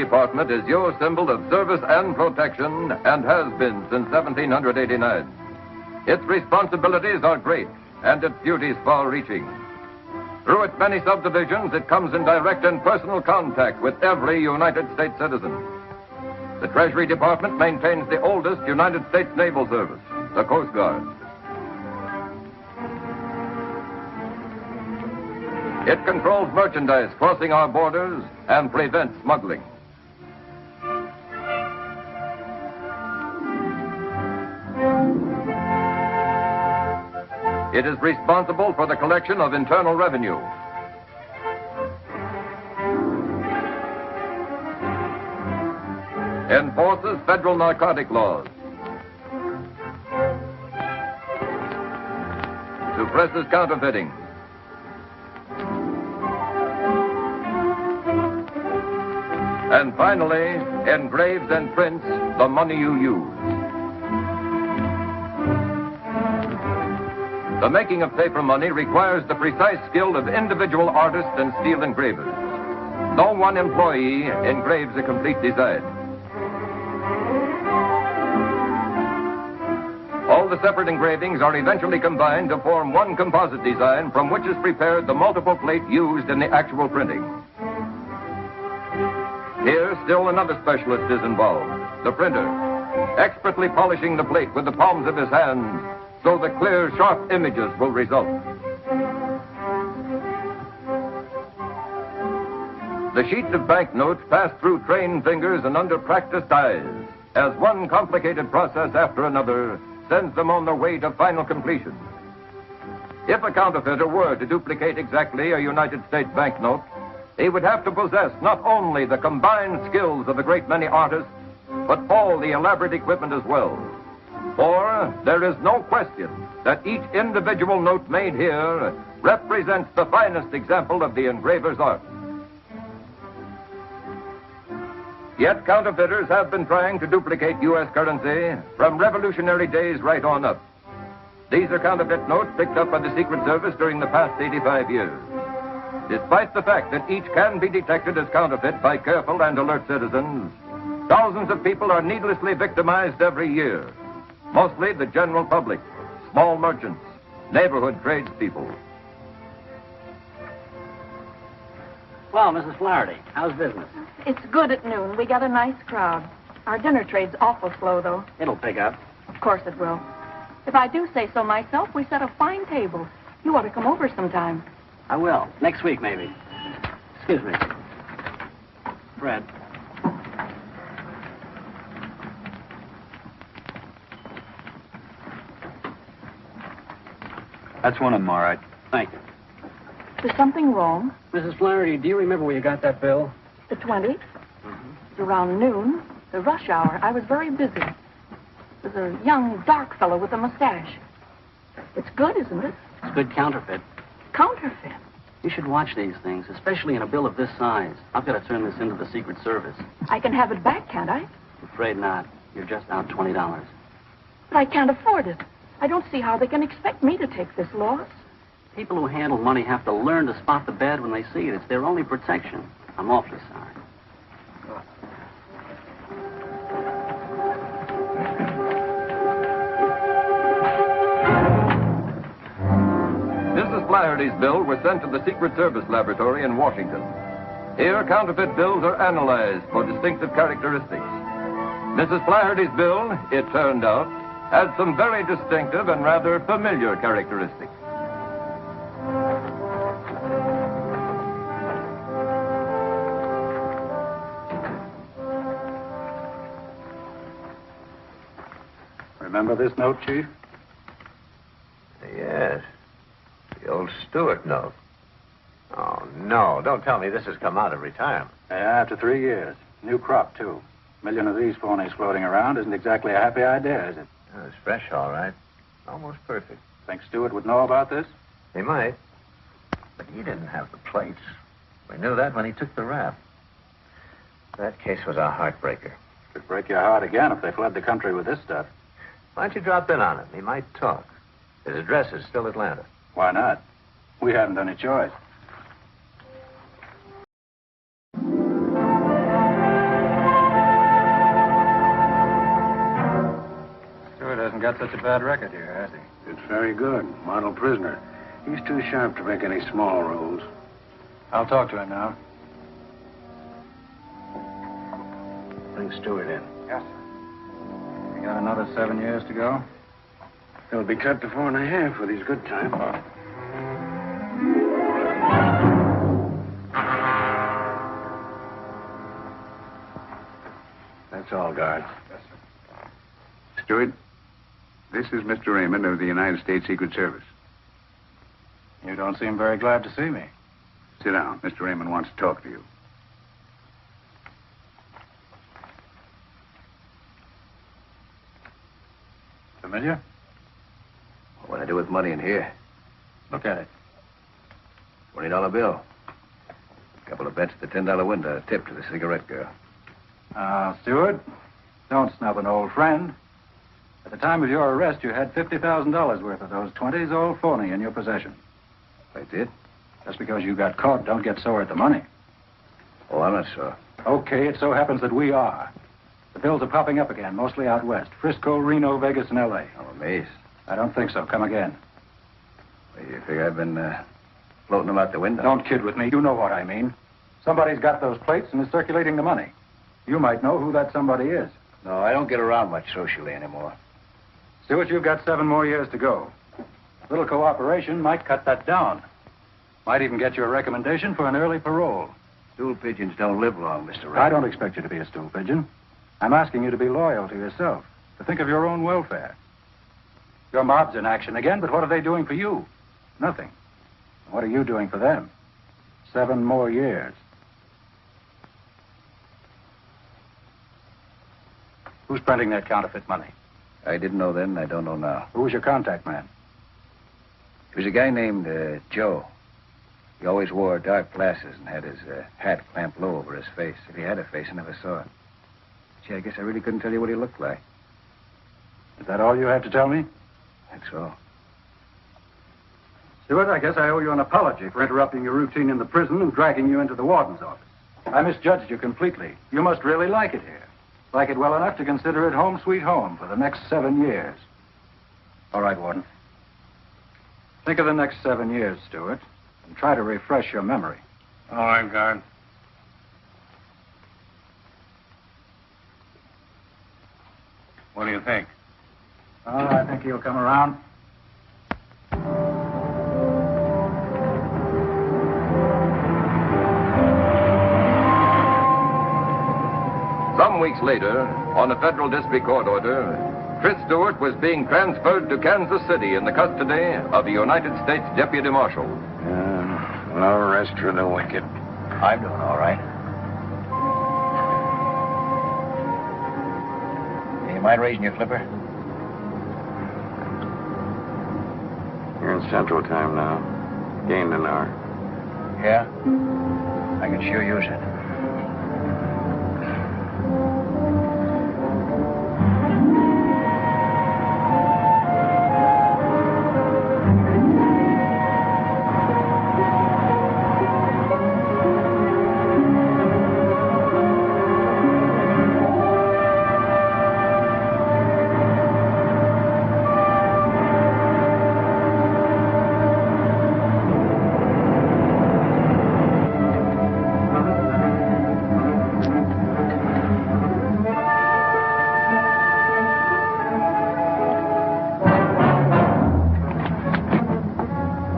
Department is your symbol of service and protection and has been since 1789. Its responsibilities are great and its duties far-reaching. Through its many subdivisions, it comes in direct and personal contact with every United States citizen. The Treasury Department maintains the oldest United States Naval Service, the Coast Guard. It controls merchandise crossing our borders and prevents smuggling. It is responsible for the collection of internal revenue. Enforces federal narcotic laws. Suppresses counterfeiting. And finally, engraves and prints the money you use. The making of paper money requires the precise skill of individual artists and steel engravers. No one employee engraves a complete design. All the separate engravings are eventually combined to form one composite design from which is prepared the multiple plate used in the actual printing. Here, still another specialist is involved, the printer, expertly polishing the plate with the palms of his hands so the clear, sharp images will result. The sheets of banknotes pass through trained fingers and under practiced eyes as one complicated process after another sends them on their way to final completion. If a counterfeiter were to duplicate exactly a United States banknote, he would have to possess not only the combined skills of a great many artists, but all the elaborate equipment as well. For there is no question that each individual note made here represents the finest example of the engraver's art. Yet counterfeiters have been trying to duplicate U.S. currency from revolutionary days right on up. These are counterfeit notes picked up by the Secret Service during the past 85 years. Despite the fact that each can be detected as counterfeit by careful and alert citizens, thousands of people are needlessly victimized every year. Mostly the general public, small merchants, neighborhood tradespeople. Well, Mrs. Flaherty, how's business? It's good at noon. We got a nice crowd. Our dinner trade's awful slow, though. It'll pick up. Of course it will. If I do say so myself, we set a fine table. You ought to come over sometime. I will. Next week, maybe. Excuse me. Fred. That's one of them, all right. Thank you. There's something wrong. Mrs. Flaherty, do you remember where you got that bill? The 20th. It's around noon, the rush hour. I was very busy. There's a young, dark fellow with a mustache. It's good, isn't it? It's good counterfeit. Counterfeit. You should watch these things, especially in a bill of this size. I've got to turn this into the Secret Service. I can have it back, can't I? Afraid not. You're just out $20. But I can't afford it. I don't see how they can expect me to take this loss. People who handle money have to learn to spot the bad when they see it. It's their only protection. I'm awfully sorry. Mrs. Flaherty's bill was sent to the Secret Service laboratory in Washington. Here, counterfeit bills are analyzed for distinctive characteristics. Mrs. Flaherty's bill, it turned out, had some very distinctive and rather familiar characteristics. Remember this note, Chief? Yes. The old Stewart note. Oh, no. Don't tell me this has come out of retirement. Yeah, after 3 years. New crop, too. A million of these phonies floating around isn't exactly a happy idea, is it? Oh, it's fresh, all right. Almost perfect. Think Stewart would know about this? He might. But he didn't have the plates. We knew that when he took the rap. That case was a heartbreaker. Could break your heart again if they fled the country with this stuff. Why don't you drop in on him? He might talk. His address is still Atlanta. Why not? We haven't any choice. hasn't got such a bad record here, has he? It's very good. Model prisoner. He's too sharp to make any small rolls. I'll talk to him now. Bring Stewart in. Yes, sir. You got another 7 years to go? He'll be cut to 4.5 with his good time. That's all, guard. Yes, sir. Stewart, this is Mr. Raymond of the United States Secret Service. You don't seem very glad to see me. Sit down. Mr. Raymond wants to talk to you. Familiar? What do I do with money in here? Look at it. $20 bill. A couple of bets at the $10 window. A tip to the cigarette girl. Stewart, don't snub an old friend. At the time of your arrest, you had $50,000 worth of those 20s all phony in your possession. I did? Just because you got caught, don't get sore at the money. Oh, I'm not sure. Okay, it so happens that we are. The bills are popping up again, mostly out west. Frisco, Reno, Vegas, and L.A. I'm amazed. I don't think so. Come again. You figure I've been floating them out the window? Don't kid with me. You know what I mean. Somebody's got those plates and is circulating the money. You might know who that somebody is. No, I don't get around much socially anymore. Stewart, you've got 7 more years to go. A little cooperation might cut that down. Might even get you a recommendation for an early parole. Stool pigeons don't live long, Mr. Raymond. I don't expect you to be a stool pigeon. I'm asking you to be loyal to yourself, to think of your own welfare. Your mob's in action again, but what are they doing for you? Nothing. What are you doing for them? 7 more years. Who's printing that counterfeit money? I didn't know then, and I don't know now. Who was your contact man? It was a guy named Joe. He always wore dark glasses and had his hat clamped low over his face. If he had a face, I never saw it. Gee, I guess I really couldn't tell you what he looked like. Is that all you have to tell me? That's all. Stewart, I guess I owe you an apology for interrupting your routine in the prison and dragging you into the warden's office. I misjudged you completely. You must really like it here. Like it well enough to consider it home sweet home for the next 7 years. All right, Warden. Think of the next 7 years, Stewart, and try to refresh your memory. All right, guard. What do you think? Oh, I think he'll come around. Some weeks later, on a federal district court order, Chris Stewart was being transferred to Kansas City in the custody of a United States Deputy Marshal. No rest for the wicked. I'm doing all right. Hey, you mind raising your flipper? You're in Central Time now. Gained an hour. Yeah? I can sure use it.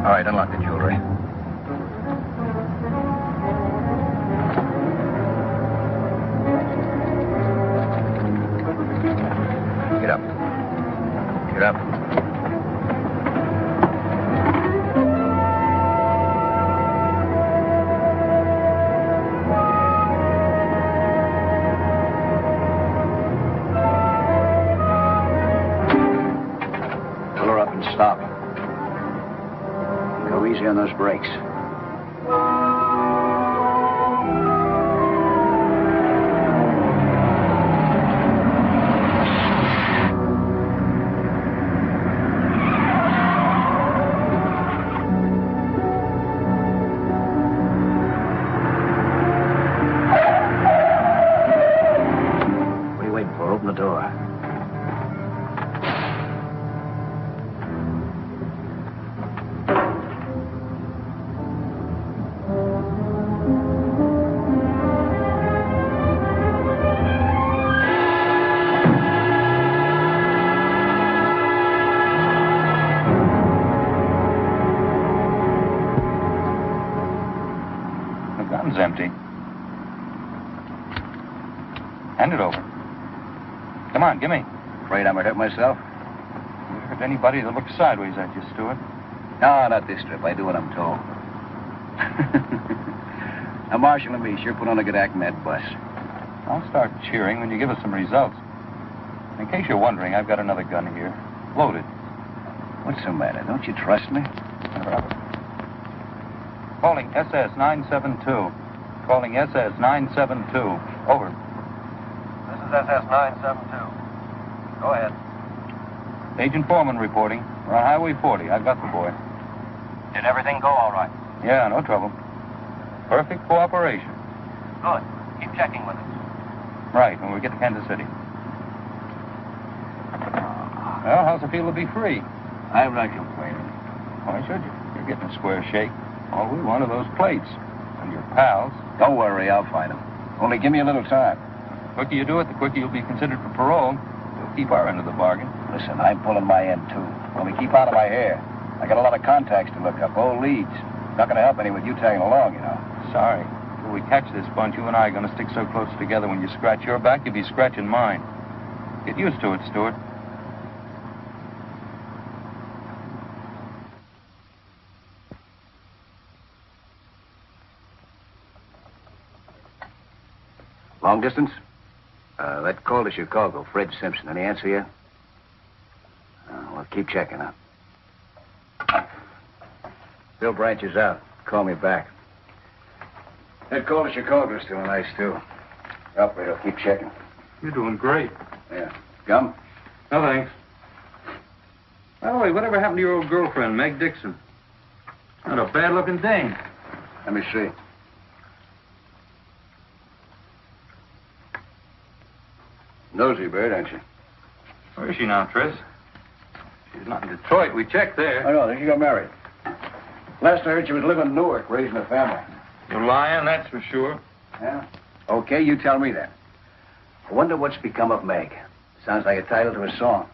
All right, unlock the jewelry. Get up. Get up. Pull her up and stop. Go easy on those brakes. What are you waiting for? Open the door. it over. Come on, give me. Afraid I'm gonna hurt myself? You hurt anybody that looks sideways at you, Stewart. No, not this trip. I do what I'm told. Now, Marshal and me sure put on a good act in that bus. I'll start cheering when you give us some results. In case you're wondering, I've got another gun here. Loaded. What's the matter? Don't you trust me? Calling SS 972. Calling SS 972. Over. This is SS 972. Go ahead. Agent Foreman reporting. We're on Highway 40. I've got the boy. Did everything go all right? Yeah, no trouble. Perfect cooperation. Good. Keep checking with us. Right, when we get to Kansas City. Well, how's it feel to be free? I'm not complaining. Why should you? You're getting a square shake. All we want are those plates. And your pals. Don't worry, I'll find them. Only give me a little time. The quicker you do it, the quicker you'll be considered for parole. We'll keep our end of the bargain. Listen, I'm pulling my end, too. Only keep out of my hair. I got a lot of contacts to look up, old leads. Not going to help any with you tagging along, you know. Sorry. Till we catch this bunch, you and I are going to stick so close together when you scratch your back, you'll be scratching mine. Get used to it, Stewart. Long distance? That call to Chicago, Fred Simpson. Any answer yet? Well, keep checking, huh? Bill Branch is out. Call me back. That call to Chicago is still nice, too. Operator, keep checking. You're doing great. Yeah. Gum? No, thanks. By the way, whatever happened to your old girlfriend, Meg Dixon? Not a bad-looking dame. Let me see. Nosy bird, aren't you? Where is she now, Tris? She's not in Detroit. We checked there. Oh, no, then she got married. Last I heard, she was living in Newark, raising a family. You're lying, that's for sure. Yeah? Okay, you tell me then. I wonder what's become of Meg. Sounds like a title to a song.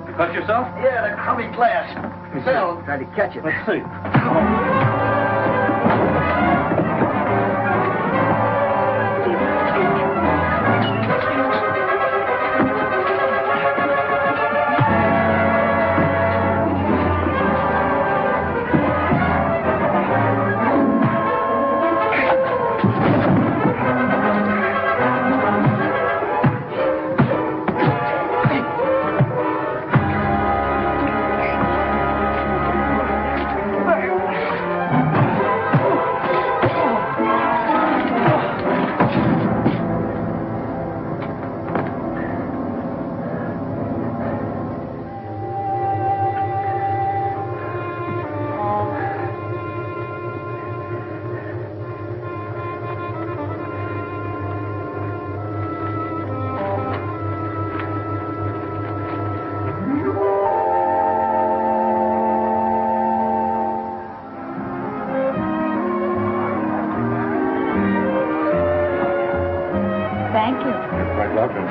You cut yourself? Yeah, the crummy glass. Phil tried to catch it. Let's see. Thank you. You're quite welcome.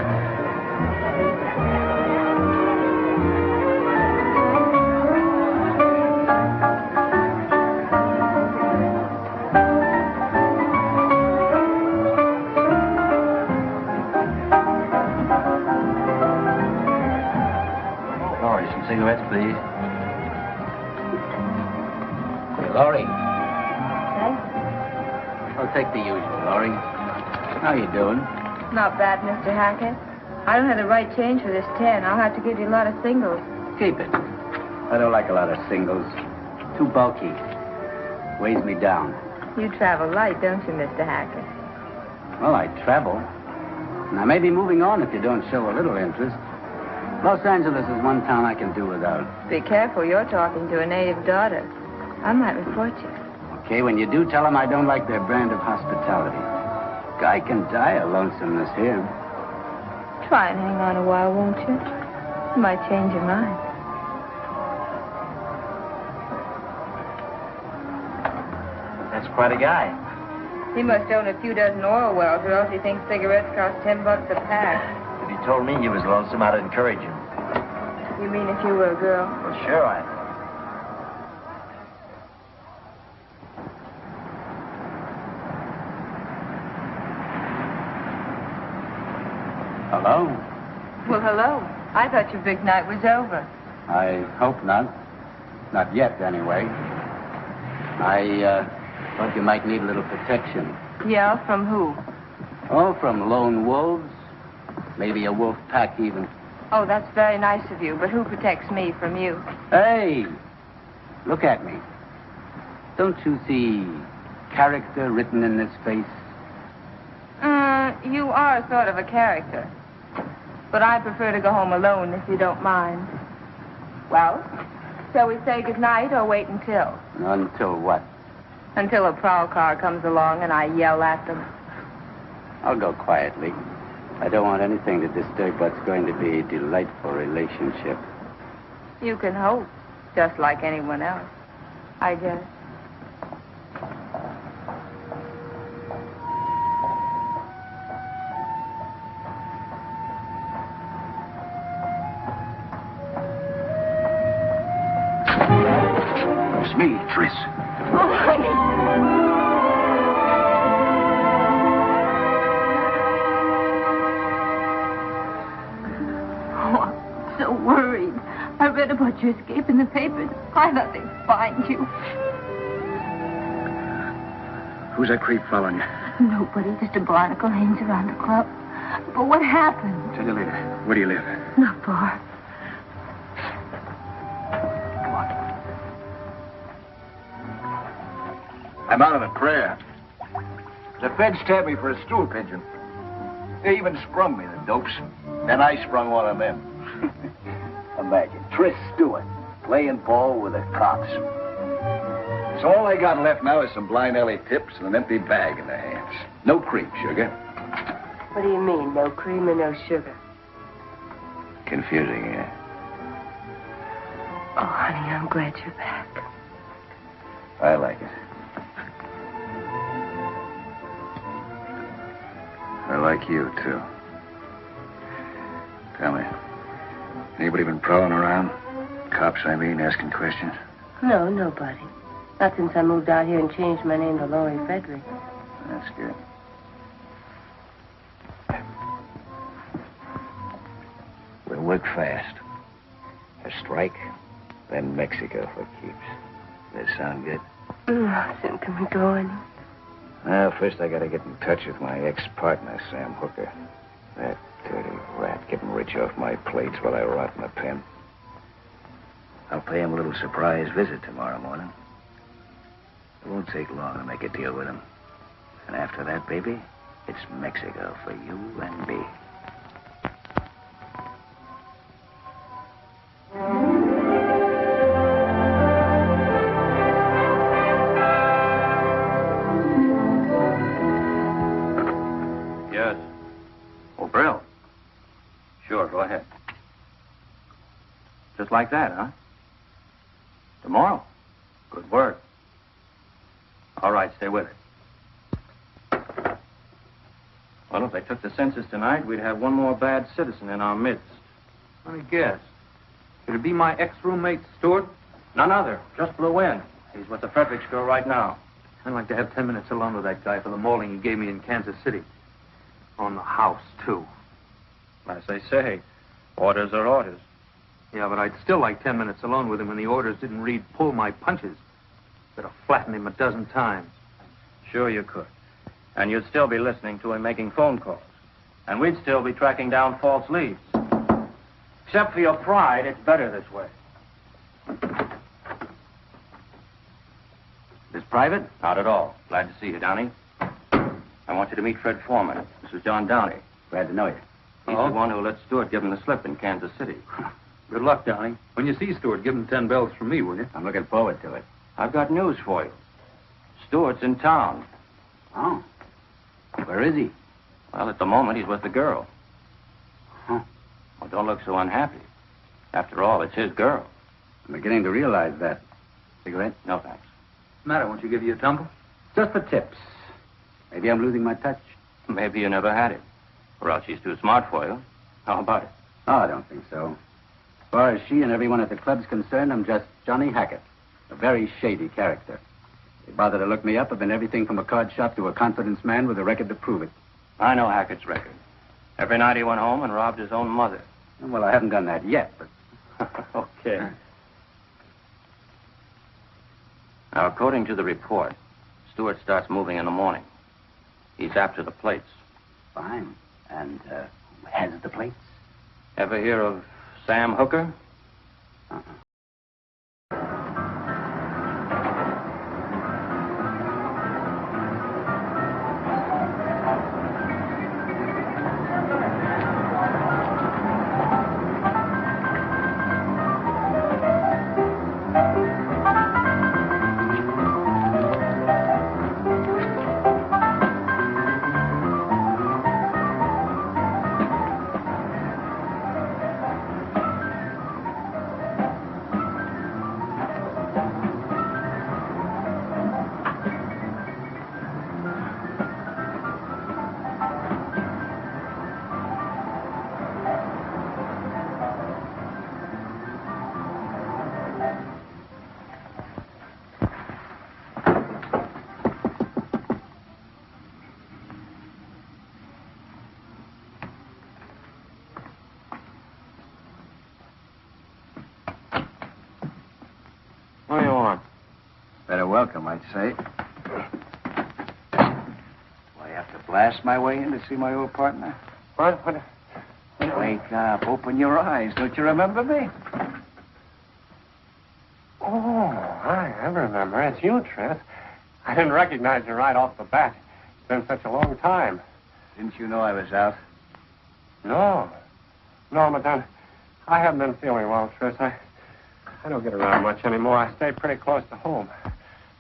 Laurie, some cigarettes, please. Hey, Laurie. I'll take the usual, Laurie. How you doing? Not bad, Mr. Hackett. I don't have the right change for this 10. I'll have to give you a lot of singles. Keep it. I don't like a lot of singles. Too bulky. Weighs me down. You travel light, don't you, Mr. Hackett? Well, I travel. And I may be moving on if you don't show a little interest. Los Angeles is one town I can do without. Be careful, you're talking to a native daughter. I might report you. Okay, when you do, tell them I don't like their brand of hospitality. Guy can die of lonesomeness here. Try and hang on a while, won't you? You might change your mind. That's quite a guy. He must own a few dozen oil wells, or else he thinks cigarettes cost $10 a pack. Did he told me he was lonesome, I'd encourage him. You mean if you were a girl? Well, sure I am. Hello? Well, hello. I thought your big night was over. I hope not. Not yet, anyway. I thought you might need a little protection. Yeah, from who? Oh, from lone wolves. Maybe a wolf pack, even. Oh, that's very nice of you, but who protects me from you? Hey! Look at me. Don't you see character written in this face? You are sort of a character. But I prefer to go home alone, if you don't mind. Well, shall we say goodnight or wait until? Until what? Until a prowl car comes along and I yell at them. I'll go quietly. I don't want anything to disturb what's going to be a delightful relationship. You can hope, just like anyone else, I guess. It's me, Tris. Oh, honey. So worried. I read about your escape in the papers. I thought they'd find you. Who's that creep following you? Nobody, just a barnacle hangs around the club. But what happened? Tell you later. Where do you live? Not far. I'm out of a prayer. The feds stabbed me for a stool pigeon. They even sprung me, the dopes. Then I sprung one of them. Imagine, Tris Stewart playing ball with the cops. So all I got left now is some blind alley tips and an empty bag in their hands. No cream, sugar. What do you mean, no cream and no sugar? Confusing, yeah? Oh, honey, I'm glad you're back. I like it. I like you, too. Tell me, anybody been prowling around? Cops, I mean, asking questions? No, nobody. Not since I moved out here and changed my name to Laurie Frederick. That's good. We'll work fast. A strike, then Mexico for keeps. Does that sound good? Soon can we go in? Well, first I gotta get in touch with my ex-partner, Sam Hooker. That dirty rat getting rich off my plates while I rot in the pen. I'll pay him a little surprise visit tomorrow morning. It won't take long to make a deal with him. And after that, baby, it's Mexico for you and me. Yes. Oh, Brill. Sure, go ahead. Just like that, huh? Tomorrow? Good work. All right, stay with it. Well, if they took the census tonight, we'd have one more bad citizen in our midst. Let me guess. Could it be my ex-roommate, Stewart? None other. Just blew in. He's with the Fredericks girl right now. I'd like to have 10 minutes alone with that guy for the mauling he gave me in Kansas City. On the house, too. As they say, orders are orders. Yeah, but I'd still like 10 minutes alone with him when the orders didn't read pull my punches. Could have flattened him a dozen times. Sure you could. And you'd still be listening to him making phone calls. And we'd still be tracking down false leads. Except for your pride, it's better this way. This private? Not at all. Glad to see you, Downey. I want you to meet Fred Foreman. This is John Downey. Glad to know you. He's the one who let Stewart give him the slip in Kansas City. Good luck, Downey. When you see Stewart, give him 10 bells from me, will you? I'm looking forward to it. I've got news for you. Stewart's in town. Oh. Where is he? Well, at the moment, he's with the girl. Huh. Well, don't look so unhappy. After all, it's his girl. I'm beginning to realize that. Cigarette? No, thanks. What's the matter? Won't you give you a tumble? Just for tips. Maybe I'm losing my touch. Maybe you never had it. Or else she's too smart for you. How about it? Oh, I don't think so. As far as she and everyone at the club's concerned, I'm just Johnny Hackett, a very shady character. They bother to look me up. I've been everything from a card shop to a confidence man with a record to prove it. I know Hackett's record. Every night he went home and robbed his own mother. Well, I haven't done that yet, but... Okay. Now, according to the report, Stewart starts moving in the morning. He's after the plates. Fine. And, who has the plates? Ever hear of Sam Hooker? Uh-uh. What do you want? Better welcome, I'd say. Do I have to blast my way in to see my old partner? What? Wake up. Open your eyes. Don't you remember me? Oh, I remember. It's you, Trent. I didn't recognize you right off the bat. It's been such a long time. Didn't you know I was out? No, Madame. I haven't been feeling well, Tris. I don't get around much anymore. I stay pretty close to home.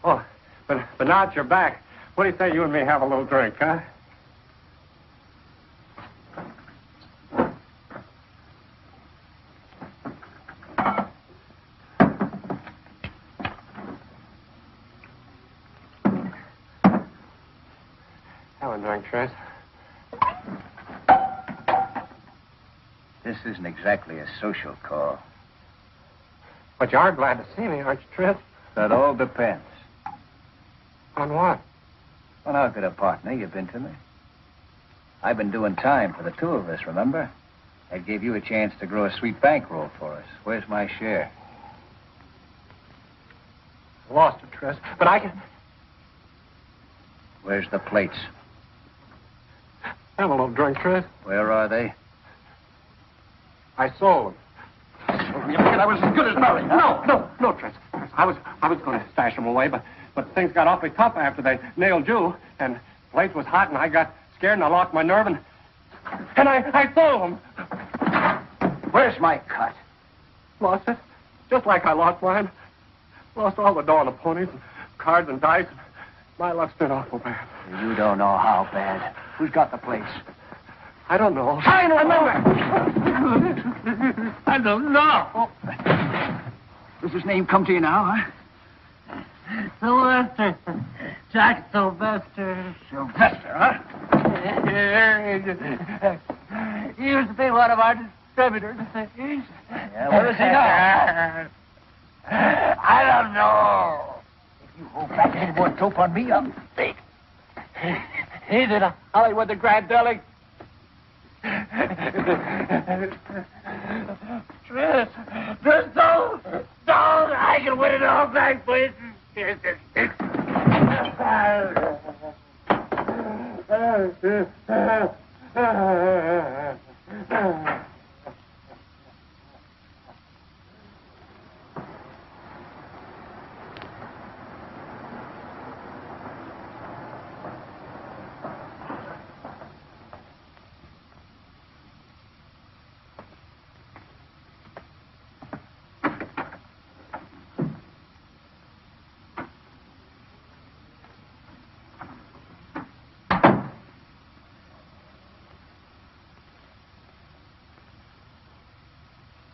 Oh, but now that you're back, what do you say you and me have a little drink, huh? Have a drink, Tris. This isn't exactly a social call. But you are glad to see me, aren't you, Tris? That all depends. On what? On how good a partner you've been to me. I've been doing time for the two of us, remember? I gave you a chance to grow a sweet bankroll for us. Where's my share? Lost it, Tris. But I can... Where's the plates? Have a little drink, Tris. Where are they? I sold them. You figured I was as good as married? No, Tris. I was going to stash them away, but things got awfully tough after they nailed you, and the place was hot, and I got scared, and I lost my nerve, and I sold them. Where's my cut? Lost it, just like I lost mine. Lost all the dough on the ponies, and cards and dice. And my luck's been awful bad. You don't know how bad. Who's got the plates? I don't know. I know. I don't know. Does his name come to you now, huh? Sylvester. Jack Sylvester. Sylvester, huh? He used to be one of our distributors. Yeah, where is he now? I don't know. If you hold back any more dope on me, I'll stake. He's in Hollywood, the Grand Deli. Tris, don't! I can win it all back, please.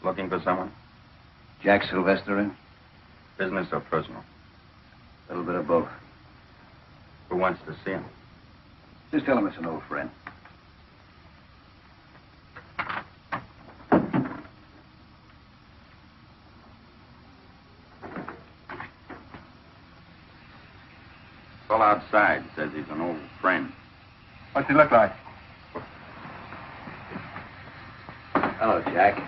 Looking for someone? Jack Sylvester in? Business or personal? A little bit of both. Who wants to see him? Just tell him it's an old friend. Fellow outside says he's an old friend. What's he look like? Hello, Jack.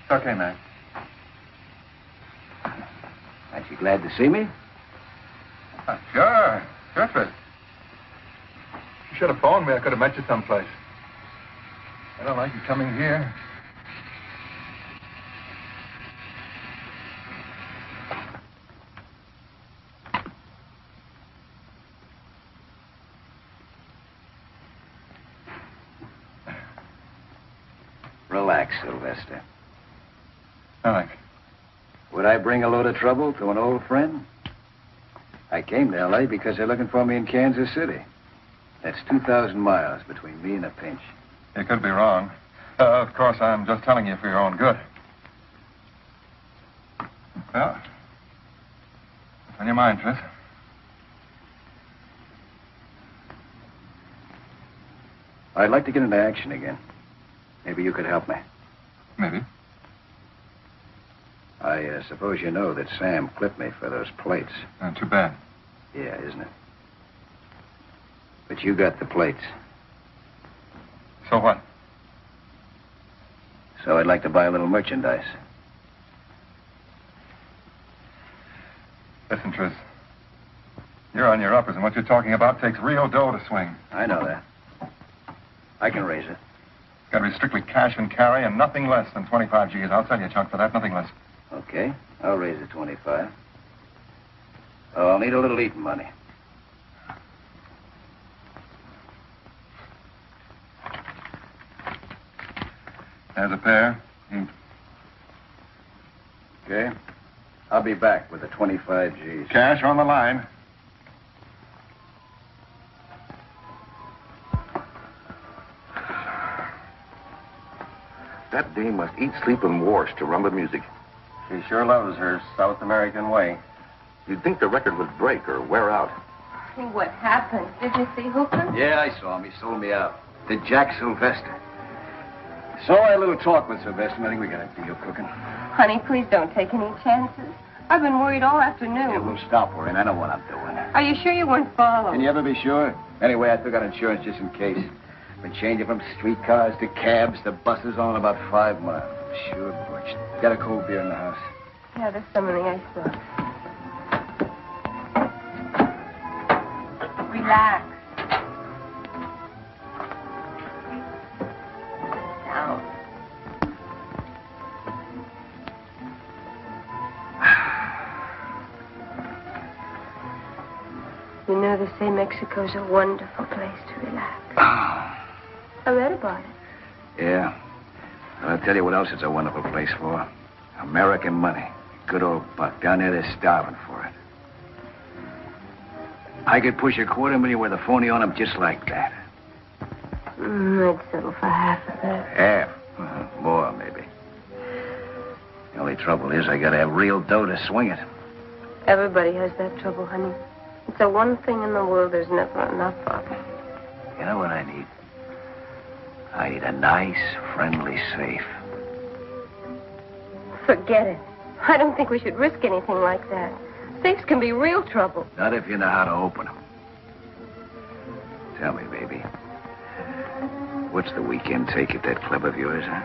It's okay, man. Aren't you glad to see me? Sure. Sure, Fred. You should have phoned me. I could have met you someplace. I don't like you coming here. Relax, Sylvester. Thanks. Would I bring a load of trouble to an old friend? I came to L.A. because they're looking for me in Kansas City. That's 2,000 miles between me and a pinch. You could be wrong. Of course, I'm just telling you for your own good. Well, what's on your mind, Tris? I'd like to get into action again. Maybe you could help me. Maybe. I suppose you know that Sam clipped me for those plates. Too bad. Yeah, isn't it? But you got the plates. So what? So I'd like to buy a little merchandise. Listen, Tris. You're on your uppers, and what you're talking about takes real dough to swing. I know that. I can raise it. It's got to be strictly cash and carry and nothing less than 25 G's. I'll sell you a chunk for that, nothing less. Okay, I'll raise it 25. Oh, I'll need a little eating money. There's a pair. Eat. Okay. I'll be back with the 25 G's. Cash on the line. That dame must eat, sleep, and wash to rumba music. She sure loves her South American way. You'd think the record would break or wear out. What happened? Did you see Hooker? Yeah, I saw him. He sold me out. To Jack Sylvester. So I had a little talk with Sylvester. I think we got a deal cooking. Honey, please don't take any chances. I've been worried all afternoon. Yeah, we'll stop worrying. I know what I'm doing. Are you sure you weren't followed? Can you ever be sure? Anyway, I took out insurance just in case. Been changing from streetcars to cabs to buses on about 5 miles. Sure, Butch. Got a cold beer in the house. Yeah, there's some in the icebox. Relax. Down. You know, they say Mexico's a wonderful place to relax. I read about it. Yeah. Well, I'll tell you what else it's a wonderful place for. American money. Good old buck. Down there, they're starving for it. I could push $250,000 with a phony on them just like that. I'd settle for half of that. Half? More, maybe. The only trouble is I gotta have real dough to swing it. Everybody has that trouble, honey. It's the one thing in the world there's never enough of. You know what I need? I need a nice, friendly safe. Forget it. I don't think we should risk anything like that. Safes can be real trouble. Not if you know how to open them. Tell me, baby. What's the weekend take at that club of yours, huh?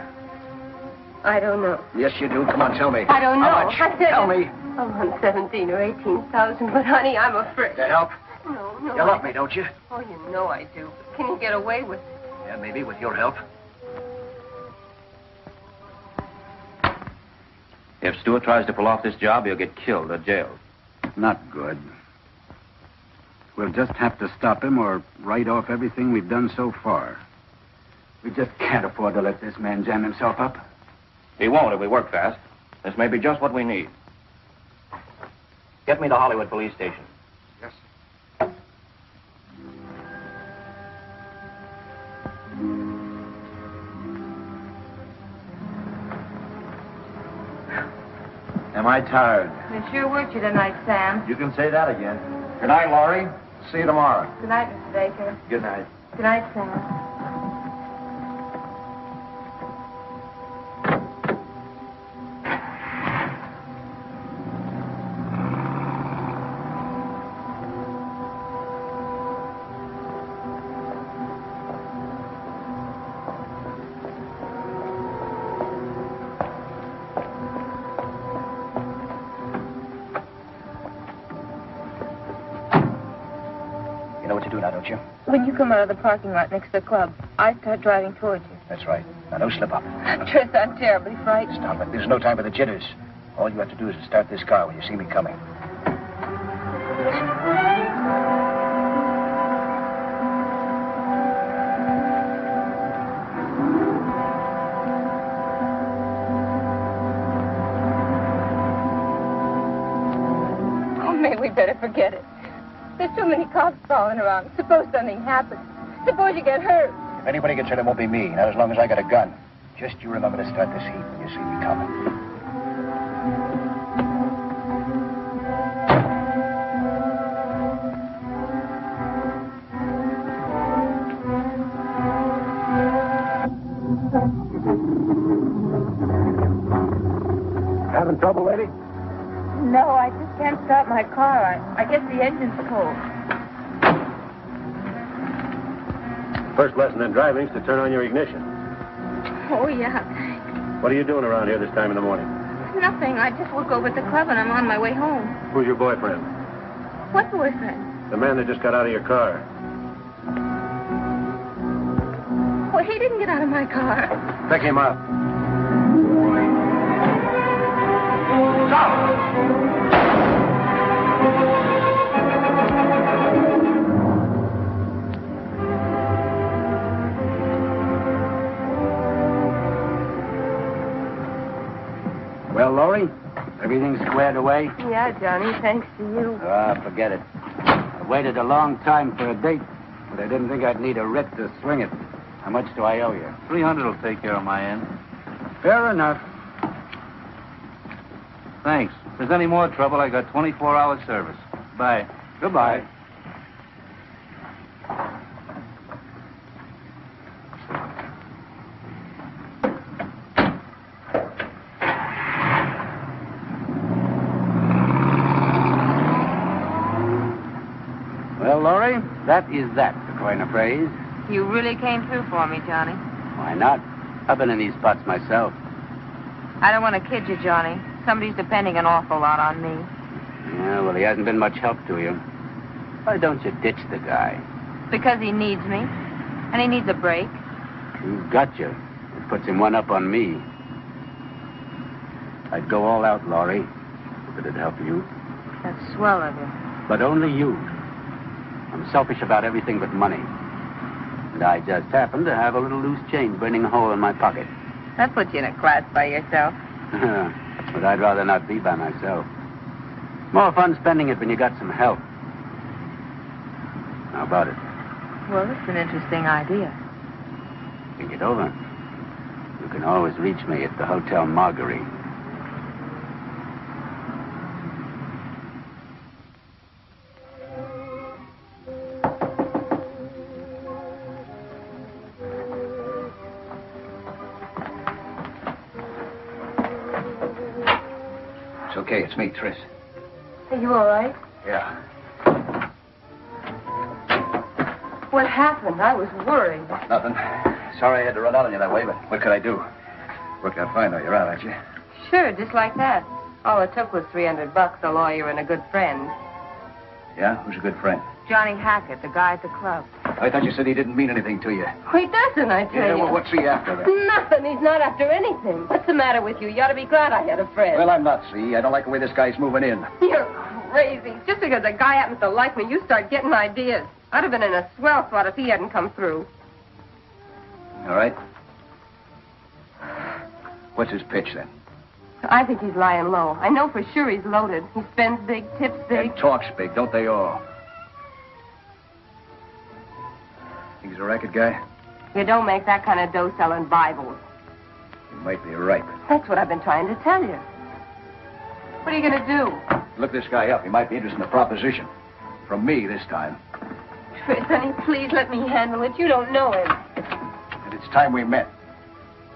I don't know. Yes, you do. Come on, tell me. I don't know. How much? Tell me. I want 17 or 18,000, but honey, I'm afraid. To help? No. You love me, don't you? Oh, you know I do. Can you get away with it? Yeah, maybe with your help. If Stewart tries to pull off this job, he'll get killed or jailed. Not good. We'll just have to stop him or write off everything we've done so far. We just can't afford to let this man jam himself up. He won't if we work fast. This may be just what we need. Get me to Hollywood Police Station. Yes. Am I tired? We sure worked you tonight, Sam. You can say that again. Good night, Laurie. See you tomorrow. Good night, Mr. Baker. Good night. Good night, Sam. you do now, don't you? When you come out of the parking lot next to the club, I start driving towards you. That's right. Now, don't slip up. Tris, I'm terribly frightened. Stop it. There's no time for the jitters. All you have to do is to start this car when you see me coming. Oh, maybe we better forget it. There's too many cops crawling around. Suppose something happens. Suppose you get hurt. If anybody gets hurt, it won't be me. Not as long as I got a gun. Just you remember to start this heat when you see me coming. Having trouble, lady? No, I just can't start my car. I guess the engine's cold. First lesson in driving is to turn on your ignition. Oh, yeah, thanks. What are you doing around here this time in the morning? Nothing. I just woke over at the club and I'm on my way home. Who's your boyfriend? What boyfriend? The man that just got out of your car. Well, he didn't get out of my car. Pick him up. Well, Laurie, everything's squared away? Yeah, Johnny, thanks to you. Forget it. I waited a long time for a date, but I didn't think I'd need a writ to swing it. How much do I owe you? 300 will take care of my end. Fair enough. Thanks. If there's any more trouble, I got 24-hour service. Bye. Goodbye. Well, Laurie, that is that, to coin a phrase. You really came through for me, Johnny. Why not? I've been in these spots myself. I don't want to kid you, Johnny. Somebody's depending an awful lot on me. Yeah, well, he hasn't been much help to you. Why don't you ditch the guy? Because he needs me. And he needs a break. You've got you. It puts him one up on me. I'd go all out, Laurie, if it'd help you. That's swell of you. But only you. I'm selfish about everything but money. And I just happen to have a little loose change burning a hole in my pocket. That puts you in a class by yourself. But I'd rather not be by myself. More fun spending it when you got some help. How about it? Well, it's an interesting idea. Think it over. You can always reach me at the Hotel Marguerite. It's okay. It's me, Tris. Are you all right? Yeah. What happened? I was worried. Nothing. Sorry I had to run out on you that way, but what could I do? Worked out fine, though. You're out, aren't you? Sure, just like that. All it took was $300, a lawyer, and a good friend. Yeah? Who's a good friend? Johnny Hackett, the guy at the club. I thought you said he didn't mean anything to you. He doesn't, I tell Yeah, you. well, what's he after, then? Nothing. He's not after anything. What's the matter with you? You ought to be glad I had a friend. Well, I'm not, see. I don't like the way this guy's moving in. You're crazy. Just because a guy happens to like me, you start getting ideas. I'd have been in a swell spot if he hadn't come through. All right. What's his pitch, then? I think he's lying low. I know for sure he's loaded. He spends big, tips big. And talks big, don't they all? Think he's a racket guy? You don't make that kind of dough selling Bibles. You might be right. That's what I've been trying to tell you. What are you going to do? Look this guy up. He might be interested in the proposition. From me this time. Tris, honey, please let me handle it. You don't know him. And it's time we met.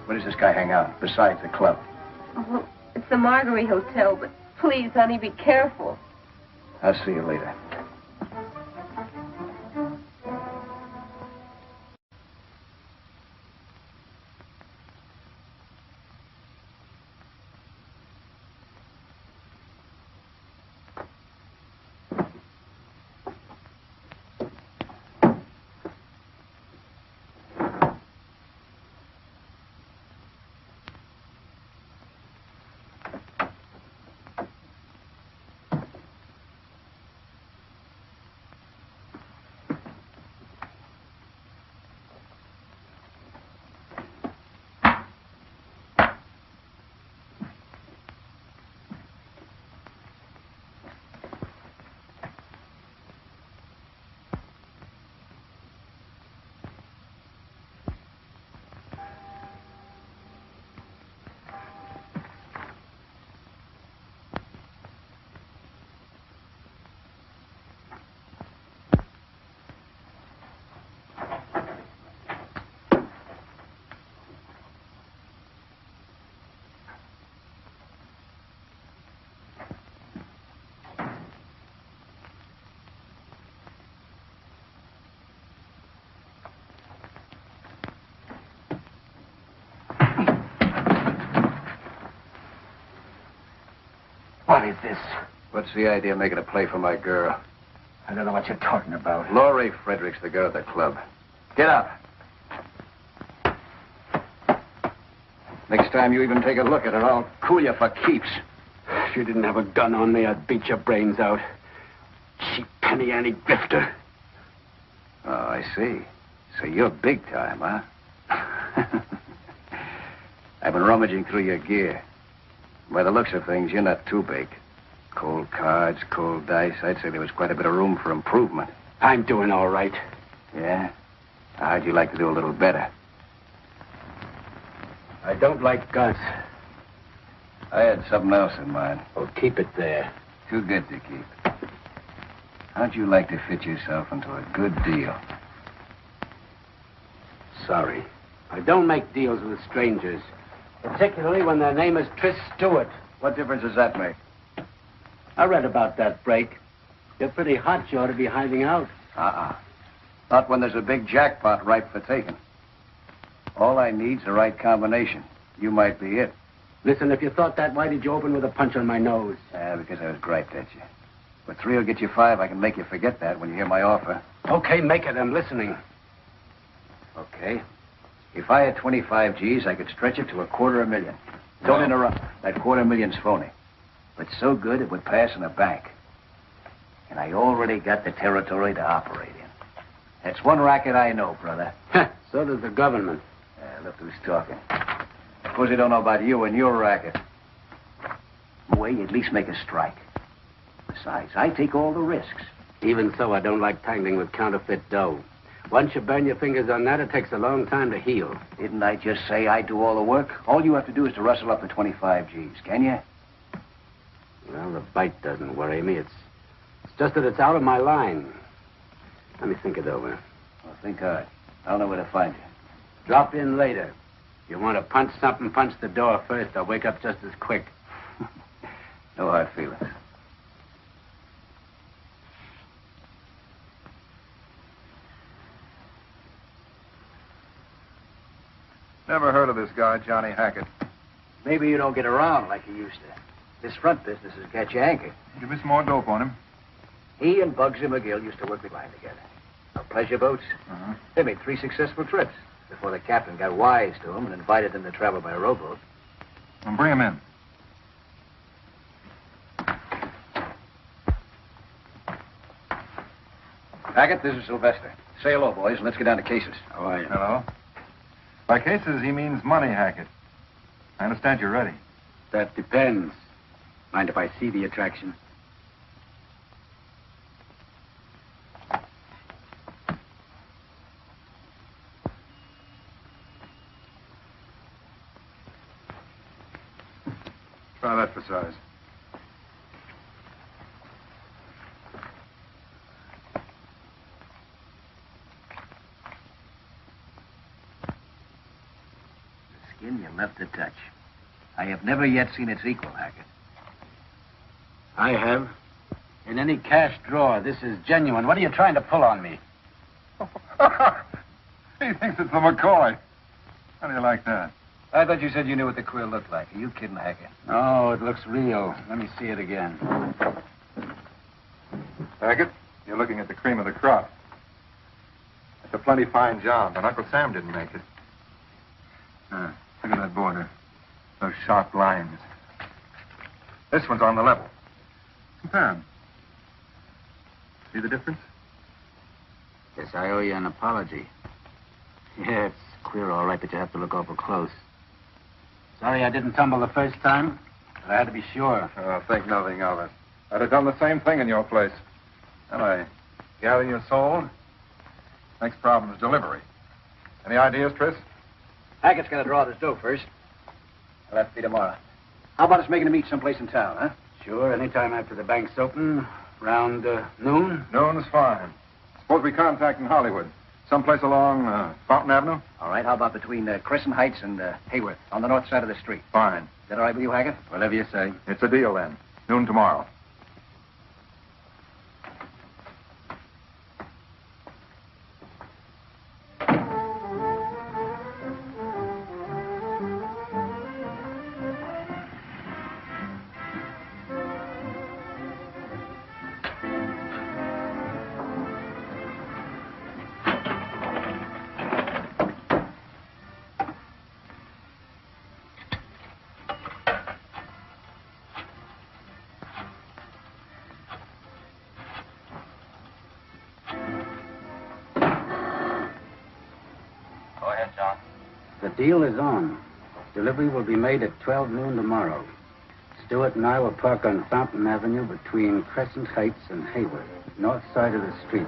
Where does this guy hang out, besides the club? Oh, it's the Marguerite Hotel, but please, honey, be careful. I'll see you later. this? What's the idea of making a play for my girl? I don't know what you're talking about. Laurie Frederick's the girl at the club. Get up. Next time you even take a look at her, I'll cool you for keeps. If you didn't have a gun on me, I'd beat your brains out. Cheap penny ante grifter. Oh, I see. So you're big time, huh? I've been rummaging through your gear. By the looks of things, you're not too big. Cold cards, cold dice. I'd say there was quite a bit of room for improvement. I'm doing all right. Yeah? How'd you like to do a little better? I don't like guns. I had something else in mind. Oh, keep it there. Too good to keep. How'd you like to fit yourself into a good deal? Sorry. I don't make deals with strangers. Particularly when their name is Tris Stewart. What difference does that make? I read about that break. You're pretty hot. You ought to be hiding out. Not when there's a big jackpot ripe for taking. All I need's the right combination. You might be it. Listen, if you thought that, why did you open with a punch on my nose? Because I was griped at you. But 3 will get you 5. I can make you forget that when you hear my offer. Okay, make it. I'm listening. Okay. If I had 25 G's, I could stretch it to $250,000. Don't interrupt. That $250,000's phony. But so good it would pass in a bank. And I already got the territory to operate in. That's one racket I know, brother. So does the government. Look who's talking. Suppose they don't know about you and your racket. Way, you at least make a strike. Besides, I take all the risks. Even so, I don't like tangling with counterfeit dough. Once you burn your fingers on that, it takes a long time to heal. Didn't I just say I do all the work? All you have to do is to rustle up the 25 G's, can you? Well, the bite doesn't worry me. It's just that it's out of my line. Let me think it over. Well, think hard. I'll know where to find you. Drop in later. If you want to punch something, punch the door first. I'll wake up just as quick. No hard feelings. Never heard of this guy, Johnny Hackett. Maybe you don't get around like you used to. This front business has got you anchored. Give me some more dope on him. He and Bugsy McGill used to work the line together. On pleasure boats. They made 3 successful trips before the captain got wise to them and invited them to travel by rowboat. Well, bring him in. Hackett, this is Sylvester. Say hello, boys, and let's get down to cases. How are you? Hello. By cases, he means money, Hackett. I understand you're ready. That depends. Mind if I see the attraction? Try that for size. The skin you left to touch. I have never yet seen its equal, Hackett. I have. In any cash drawer, this is genuine. What are you trying to pull on me? He thinks it's the McCoy. How do you like that? I thought you said you knew what the quill looked like. Are you kidding, Hackett? Oh, it looks real. Let me see it again. Hackett, you're looking at the cream of the crop. It's a plenty fine job, but Uncle Sam didn't make it. Look at that border. Those sharp lines. This one's on the level. Compare 'em. See the difference? Guess I owe you an apology. Yeah, it's queer, all right, that you have to look awful close. Sorry I didn't tumble the first time, but I had to be sure. Oh, think nothing of it. I'd have done the same thing in your place. And I gather you're sold. Next problem is delivery. Any ideas, Tris? Hackett's got to draw this dough first. I'll have to be tomorrow. How about us making a meet someplace in town, huh? Sure, anytime after the bank's open, around noon. Noon's fine. Suppose we contact in Hollywood. Someplace along Fountain Avenue? All right, how about between Crescent Heights and Hayworth, on the north side of the street? Fine. Is that all right with you, Hackett? Whatever you say. It's a deal, then. Noon tomorrow. Deal is on. Delivery will be made at 12 noon tomorrow. Stewart and I will park on Fountain Avenue between Crescent Heights and Hayward, north side of the street.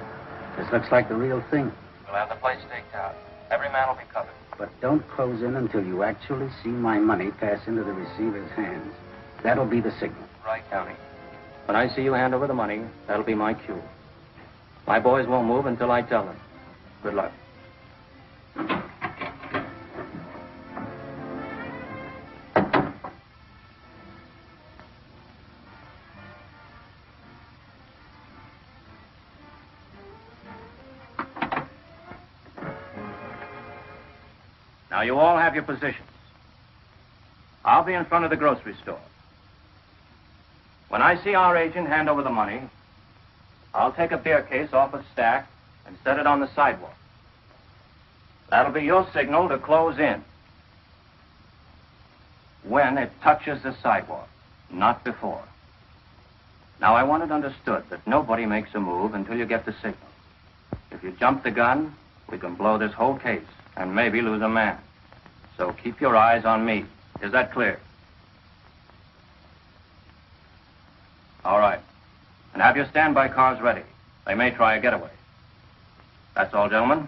This looks like the real thing. We'll have the place staked out. Every man will be covered. But don't close in until you actually see my money pass into the receiver's hands. That'll be the signal. Right, Tony. When I see you hand over the money, that'll be my cue. My boys won't move until I tell them. Good luck. Now, you all have your positions. I'll be in front of the grocery store. When I see our agent hand over the money, I'll take a beer case off a stack and set it on the sidewalk. That'll be your signal to close in. When it touches the sidewalk, not before. Now, I want it understood that nobody makes a move until you get the signal. If you jump the gun, we can blow this whole case and maybe lose a man. So keep your eyes on me. Is that clear? All right. And have your standby cars ready. They may try a getaway. That's all, gentlemen.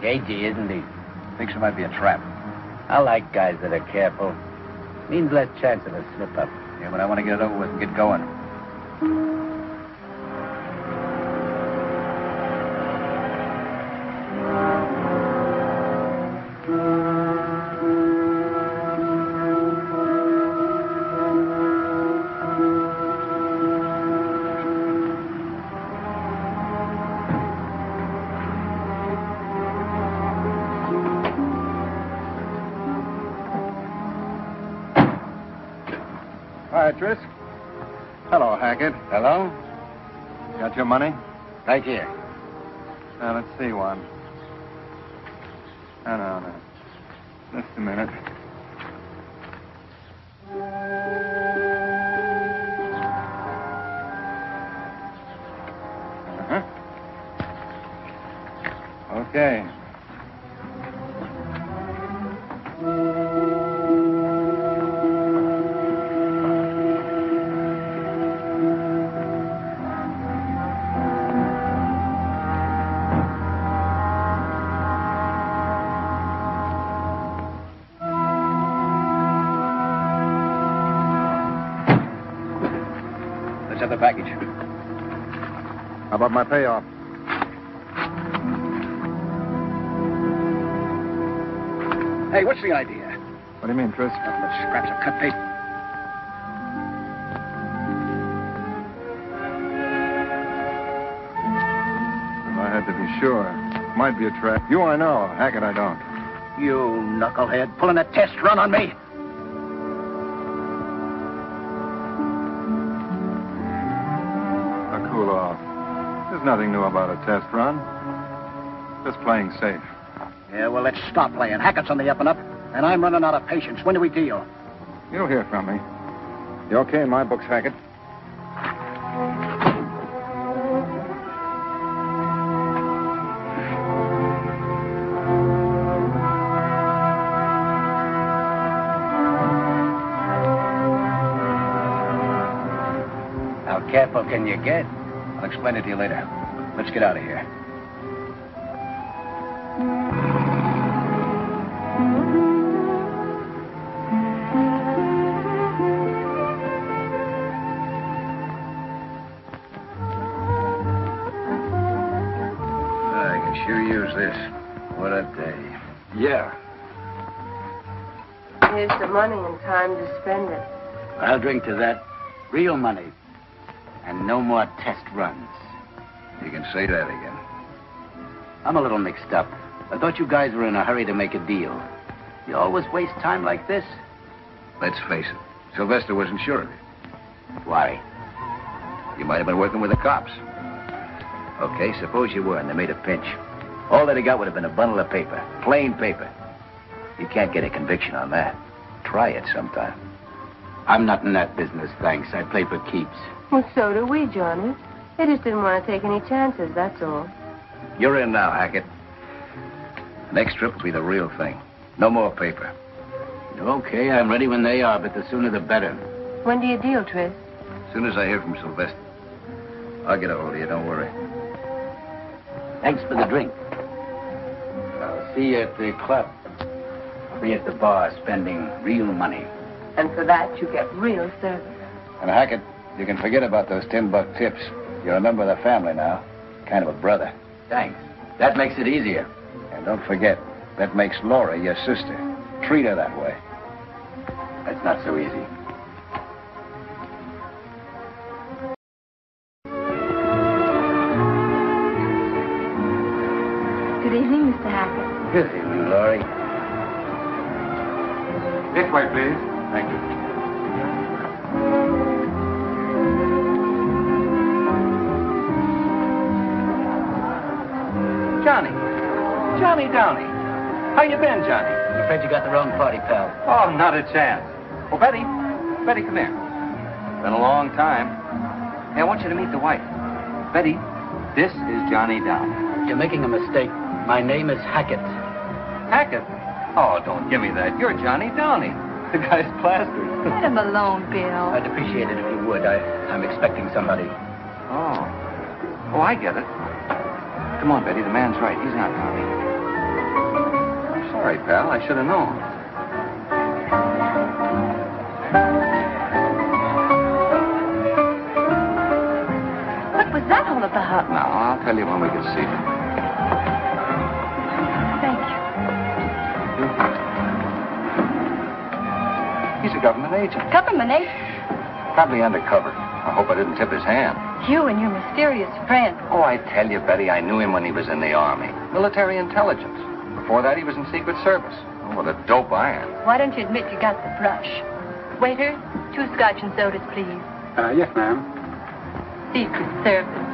Cagey, isn't he? Thinks it might be a trap. I like guys that are careful. Means less chance of a slip-up. Yeah, but I want to get it over with and get going. Hi, Tris. Hello, Hackett. Hello? Got your money? Right here. Now, let's see one. No. Just a minute. Okay. Let's have the package. How about my payoff? Hey, what's the idea? What do you mean, Tris? Nothing but scraps of cut tape. If I had to be sure. Might be a trap. You I know. Hackett I don't. You knucklehead, pulling a test run on me? Now, cool off. There's nothing new about a test run. Just playing safe. Yeah, well, let's stop playing. Hackett's on the up and up, and I'm running out of patience. When do we deal? You'll hear from me. You okay in my books, Hackett? How careful can you get? I'll explain it to you later. Let's get out of here. I can sure use this. What a day. Yeah. Here's the money and time to spend it. I'll drink to that. Real money. And no more test runs. You can say that again. I'm a little mixed up. I thought you guys were in a hurry to make a deal. You always waste time like this? Let's face it. Sylvester wasn't sure of you. Why? You might have been working with the cops. Okay, suppose you were and they made a pinch. All that he got would have been a bundle of paper. Plain paper. You can't get a conviction on that. Try it sometime. I'm not in that business, thanks. I play for keeps. Well, so do we, Johnny. They just didn't want to take any chances, that's all. You're in now, Hackett. Next trip will be the real thing. No more paper. Okay, I'm ready when they are, but the sooner the better. When do you deal, Tris? As soon as I hear from Sylvester. I'll get a hold of you, don't worry. Thanks for the drink. I'll see you at the club. I'll be at the bar spending real money. And for that, you get real service. And Hackett, you can forget about those $10 tips. You're a member of the family now. Kind of a brother. Thanks. That makes it easier. And don't forget, that makes Laura your sister. Treat her that way. That's not so easy. Good evening, Mr. Hackett. Good evening, Laurie. This way, please. Thank you. Johnny Downey. How you been, Johnny? I'm afraid you got the wrong party, pal. Oh, not a chance. Well, Betty, come here. Been a long time. Hey, I want you to meet the wife. Betty, this is Johnny Downey. You're making a mistake. My name is Hackett. Hackett? Oh, don't give me that. You're Johnny Downey. The guy's plastered. Let him alone, Bill. I'd appreciate it if you would. I'm expecting somebody. Oh. Oh, I get it. Come on, Betty. The man's right. He's not Downey. I'm sorry, pal. I should have known. What was that all about? Now, I'll tell you when we get seated. Thank you. He's a government agent. Government agent? Probably undercover. I hope I didn't tip his hand. You and your mysterious friend. Oh, I tell you, Betty, I knew him when he was in the Army. Military intelligence. Before that, he was in Secret Service. Oh, what a dope iron. Why don't you admit you got the brush? Waiter, 2 scotch and sodas, please. Yes, ma'am. Secret Service.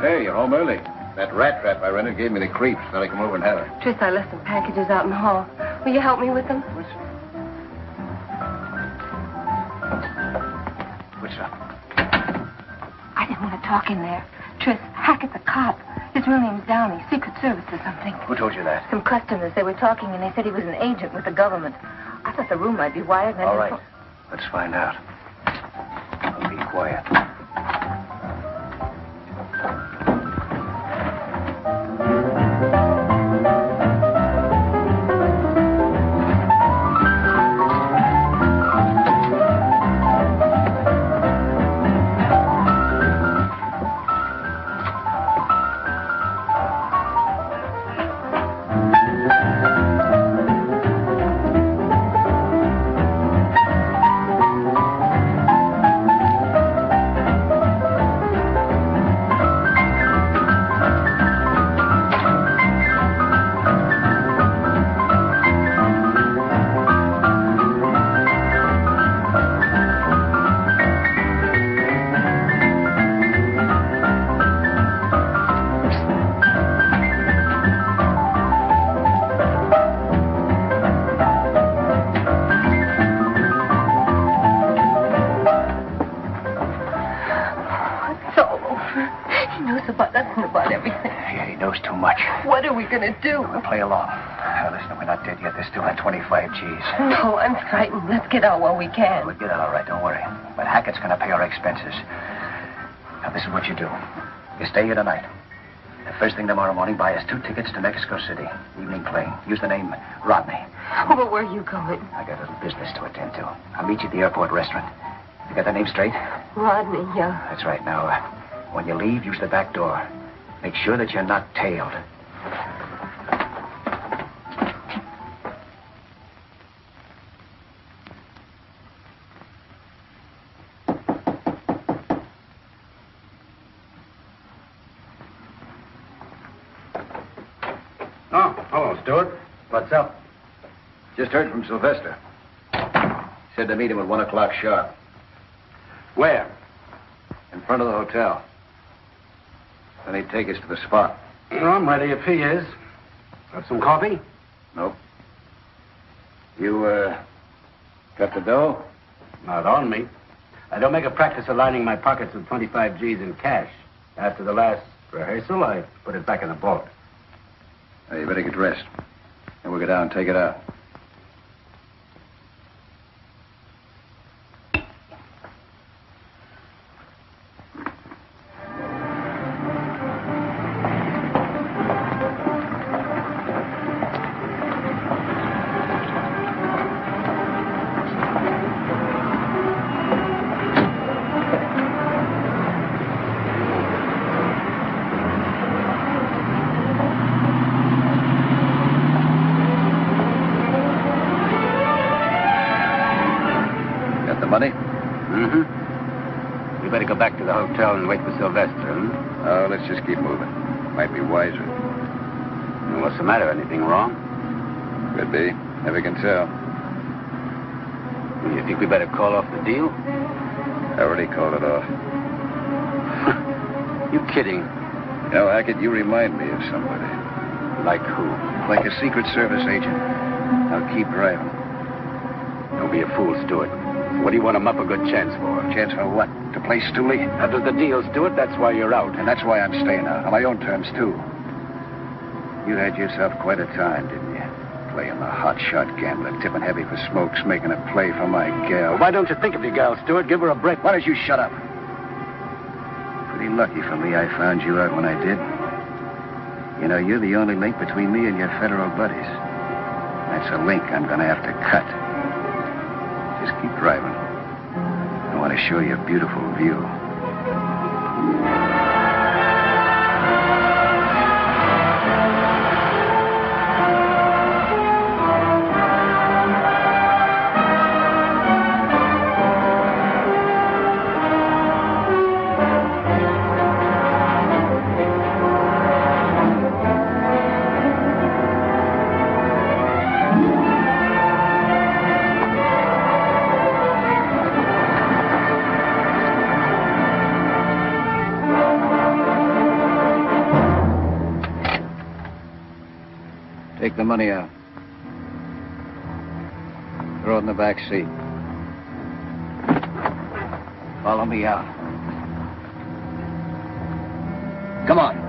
Hey, you're home early. That rat trap I rented gave me the creeps. Thought I'd come over and have her. Tris, I left some packages out in the hall. Will you help me with them? What's up? I didn't want to talk in there. Tris, Hackett's a cop. His real name's Downey, Secret Service or something. Who told you that? Some customers, they were talking and they said he was an agent with the government. I thought the room might be wired and I All didn't right. Let's find out. I'll be quiet. What are we going to do? We'll play along. Listen, we're not dead yet. There's still that 25 G's. No, I'm frightened. Let's get out while we can. We'll get out all right, don't worry. But Hackett's going to pay our expenses. Now, this is what you do. You stay here tonight. The first thing tomorrow morning, buy us 2 tickets to Mexico City. Evening plane. Use the name Rodney. Oh, but where are you going? I got a little business to attend to. I'll meet you at the airport restaurant. You got the name straight? Rodney, yeah. That's right. Now, when you leave, use the back door. Make sure that you're not tailed. Oh, hello, Stewart. What's up? Just heard from Sylvester. Said to meet him at 1 o'clock sharp. Where? In front of the hotel. Then he'd take us to the spot. Well, I'm ready if he is. Got some coffee? Nope. You, got the dough? Not on me. I don't make a practice of lining my pockets with 25 G's in cash. After the last rehearsal, I put it back in the boat. Hey, you better get dressed. Then we'll go down and take it out. Money? Mm-hmm. We better go back to the hotel and wait for Sylvester, huh? Oh, let's just keep moving. Might be wiser. Well, what's the matter? Anything wrong? Could be. Never can tell. You think we better call off the deal? I already called it off. You kidding? You know, Hackett, you remind me of somebody. Like who? Like a Secret Service agent. Now keep driving. Don't be a fool, Stewart. What do you want him up a good chance for? Chance for what? To play Stooley? That was the deal, Stewart. That's why you're out. And that's why I'm staying out. On my own terms, too. You had yourself quite a time, didn't you? Playing the hot-shot gambler, tipping heavy for smokes, making a play for my gal. Well, why don't you think of your gal, Stewart? Give her a break. Why don't you shut up? Pretty lucky for me I found you out when I did. You know, you're the only link between me and your federal buddies. That's a link I'm going to have to cut. Just keep driving. I want to show you a beautiful view. Take the money out. Throw it in the back seat. Follow me out. Come on.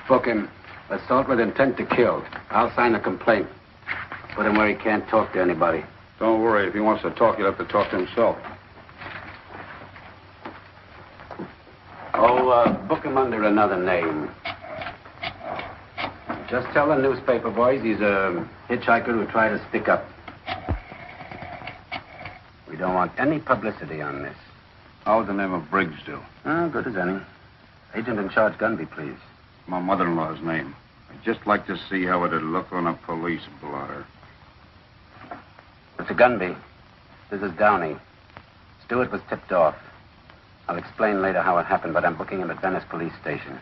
Book him. Assault with intent to kill. I'll sign a complaint. Put him where he can't talk to anybody. Don't worry. If he wants to talk, he'll have to talk to himself. Book him under another name. Just tell the newspaper boys he's a hitchhiker who tried to stick up. We don't want any publicity on this. How would the name of Briggs do? Oh, good as any. Agent in charge, Gunby, please. My mother-in-law's name. I'd just like to see how it'd look on a police blotter. Mr. Gunby, this is Downey. Stewart was tipped off. I'll explain later how it happened, but I'm booking him at Venice Police Station.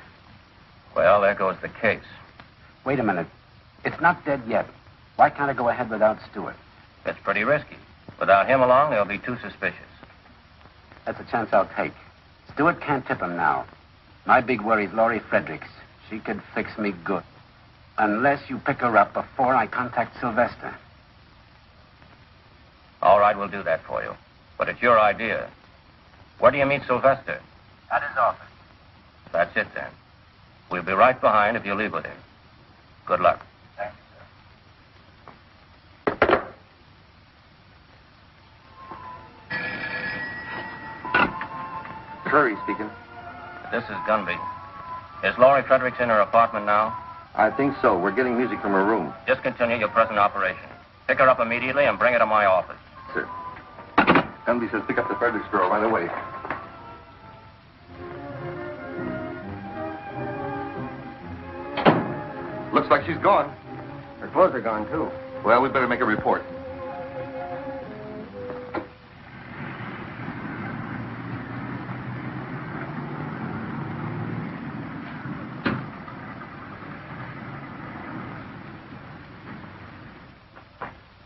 Well, there goes the case. Wait a minute. It's not dead yet. Why can't I go ahead without Stewart? It's pretty risky. Without him along, they'll be too suspicious. That's a chance I'll take. Stewart can't tip him now. My big worry's Laurie Fredericks. She could fix me good. Unless you pick her up before I contact Sylvester. All right, we'll do that for you. But it's your idea. Where do you meet Sylvester? At his office. That's it, then. We'll be right behind if you leave with him. Good luck. Thanks, sir. Curry speaking. This is Gunby. Is Laurie Fredericks in her apartment now? I think so. We're getting music from her room. Just continue your present operation. Pick her up immediately and bring her to my office. Sir. Gunby says pick up the Fredericks girl right away. Looks like she's gone. Her clothes are gone, too. Well, we'd better make a report.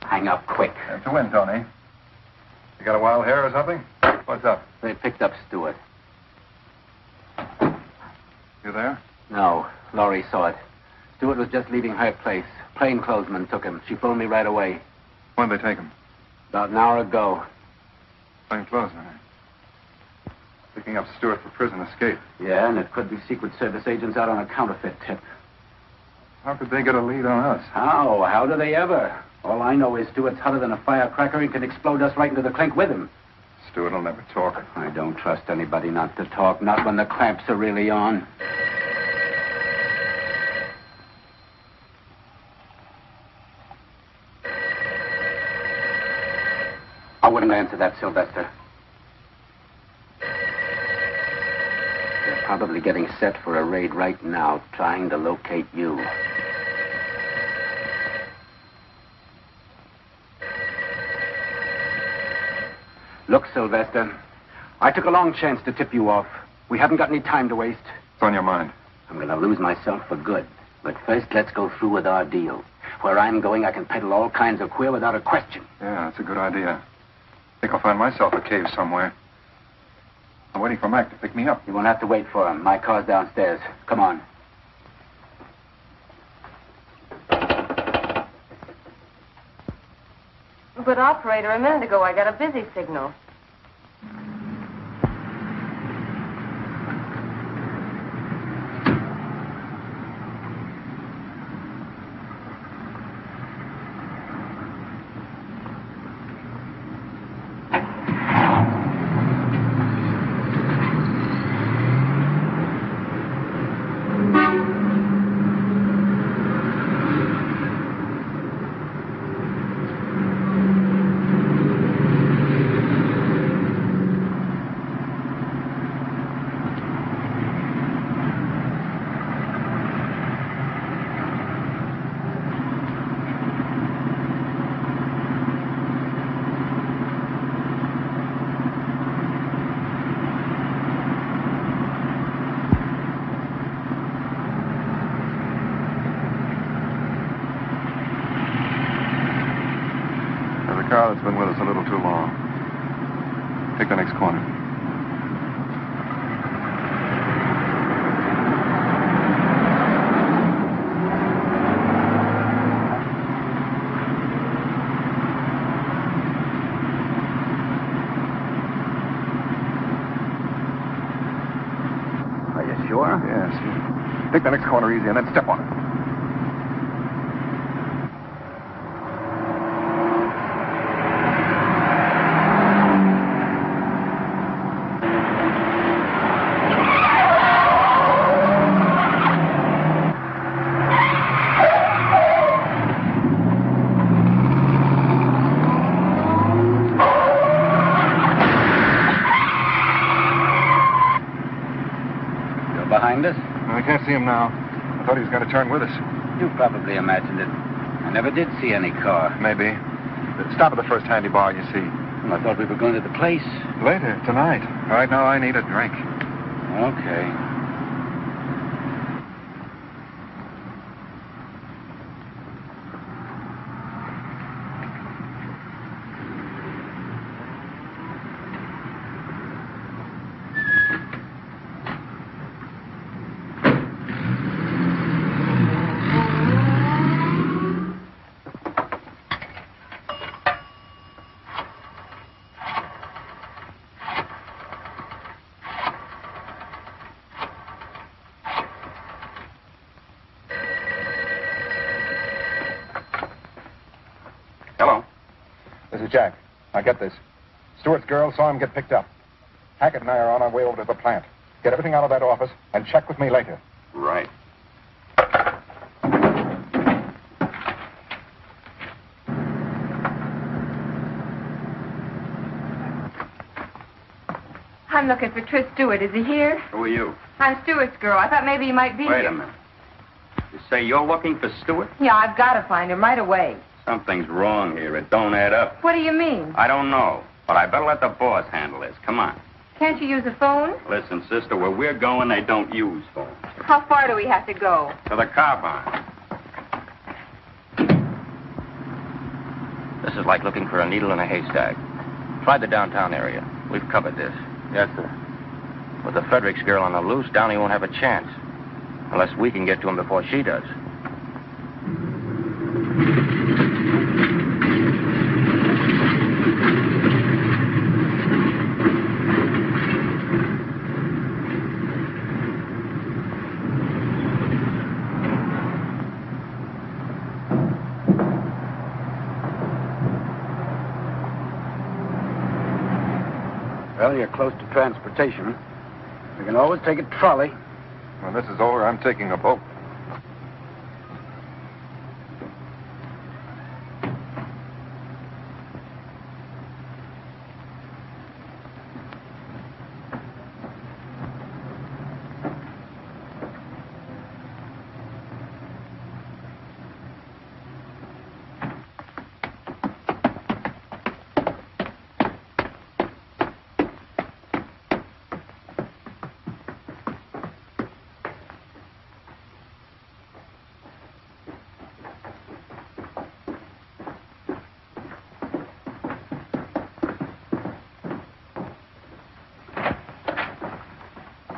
Hang up quick. To win, Tony. You got a wild hair or something? What's up? They picked up Stewart. You there? No, Laurie saw it. Stewart was just leaving her place. Plainclothesman took him. She phoned me right away. When did they take him? About an hour ago. Plainclothesman. Picking up Stewart for prison escape. Yeah, and it could be Secret Service agents out on a counterfeit tip. How could they get a lead on us? How? How do they ever? All I know is Stewart's hotter than a firecracker and can explode us right into the clink with him. Stewart will never talk. I don't trust anybody not to talk, not when the clamps are really on. I wouldn't answer that, Sylvester. They're probably getting set for a raid right now, trying to locate you. Look, Sylvester, I took a long chance to tip you off. We haven't got any time to waste. It's on your mind. I'm going to lose myself for good. But first, let's go through with our deal. Where I'm going, I can peddle all kinds of queer without a question. Yeah, that's a good idea. I think I'll find myself a cave somewhere. I'm waiting for Mac to pick me up. You won't have to wait for him. My car's downstairs. Come on. But, operator, a minute ago I got a busy signal. Car that's been with us a little too long. Take the next corner. Are you sure? Yes. Take the next corner easy and then step on it. behind us? I can't see him now. I thought he was going to turn with us. You probably imagined it. I never did see any car. Maybe. Stop at the first handy bar you see. Well, I thought we were going to the place. Later, tonight. Right now, I need a drink. Okay. This is Jack. Now get this. Stewart's girl saw him get picked up. Hackett and I are on our way over to the plant. Get everything out of that office and check with me later. Right. I'm looking for Tris Stewart. Is he here? Who are you? I'm Stewart's girl. I thought maybe he might be Wait here. a minute. You say you're looking for Stewart? Yeah, I've got to find him right away. Something's wrong here. It don't add up. What do you mean? I don't know, but I better let the boss handle this. Come on. Can't you use a phone? Listen, sister, where we're going, they don't use phones. How far do we have to go? To the car barn. This is like looking for a needle in a haystack. Try the downtown area. We've covered this. Yes, sir. With the Fredericks girl on the loose, Downey won't have a chance. Unless we can get to him before she does. Well, you're close to transportation. We can always take a trolley. When this is over, I'm taking a boat.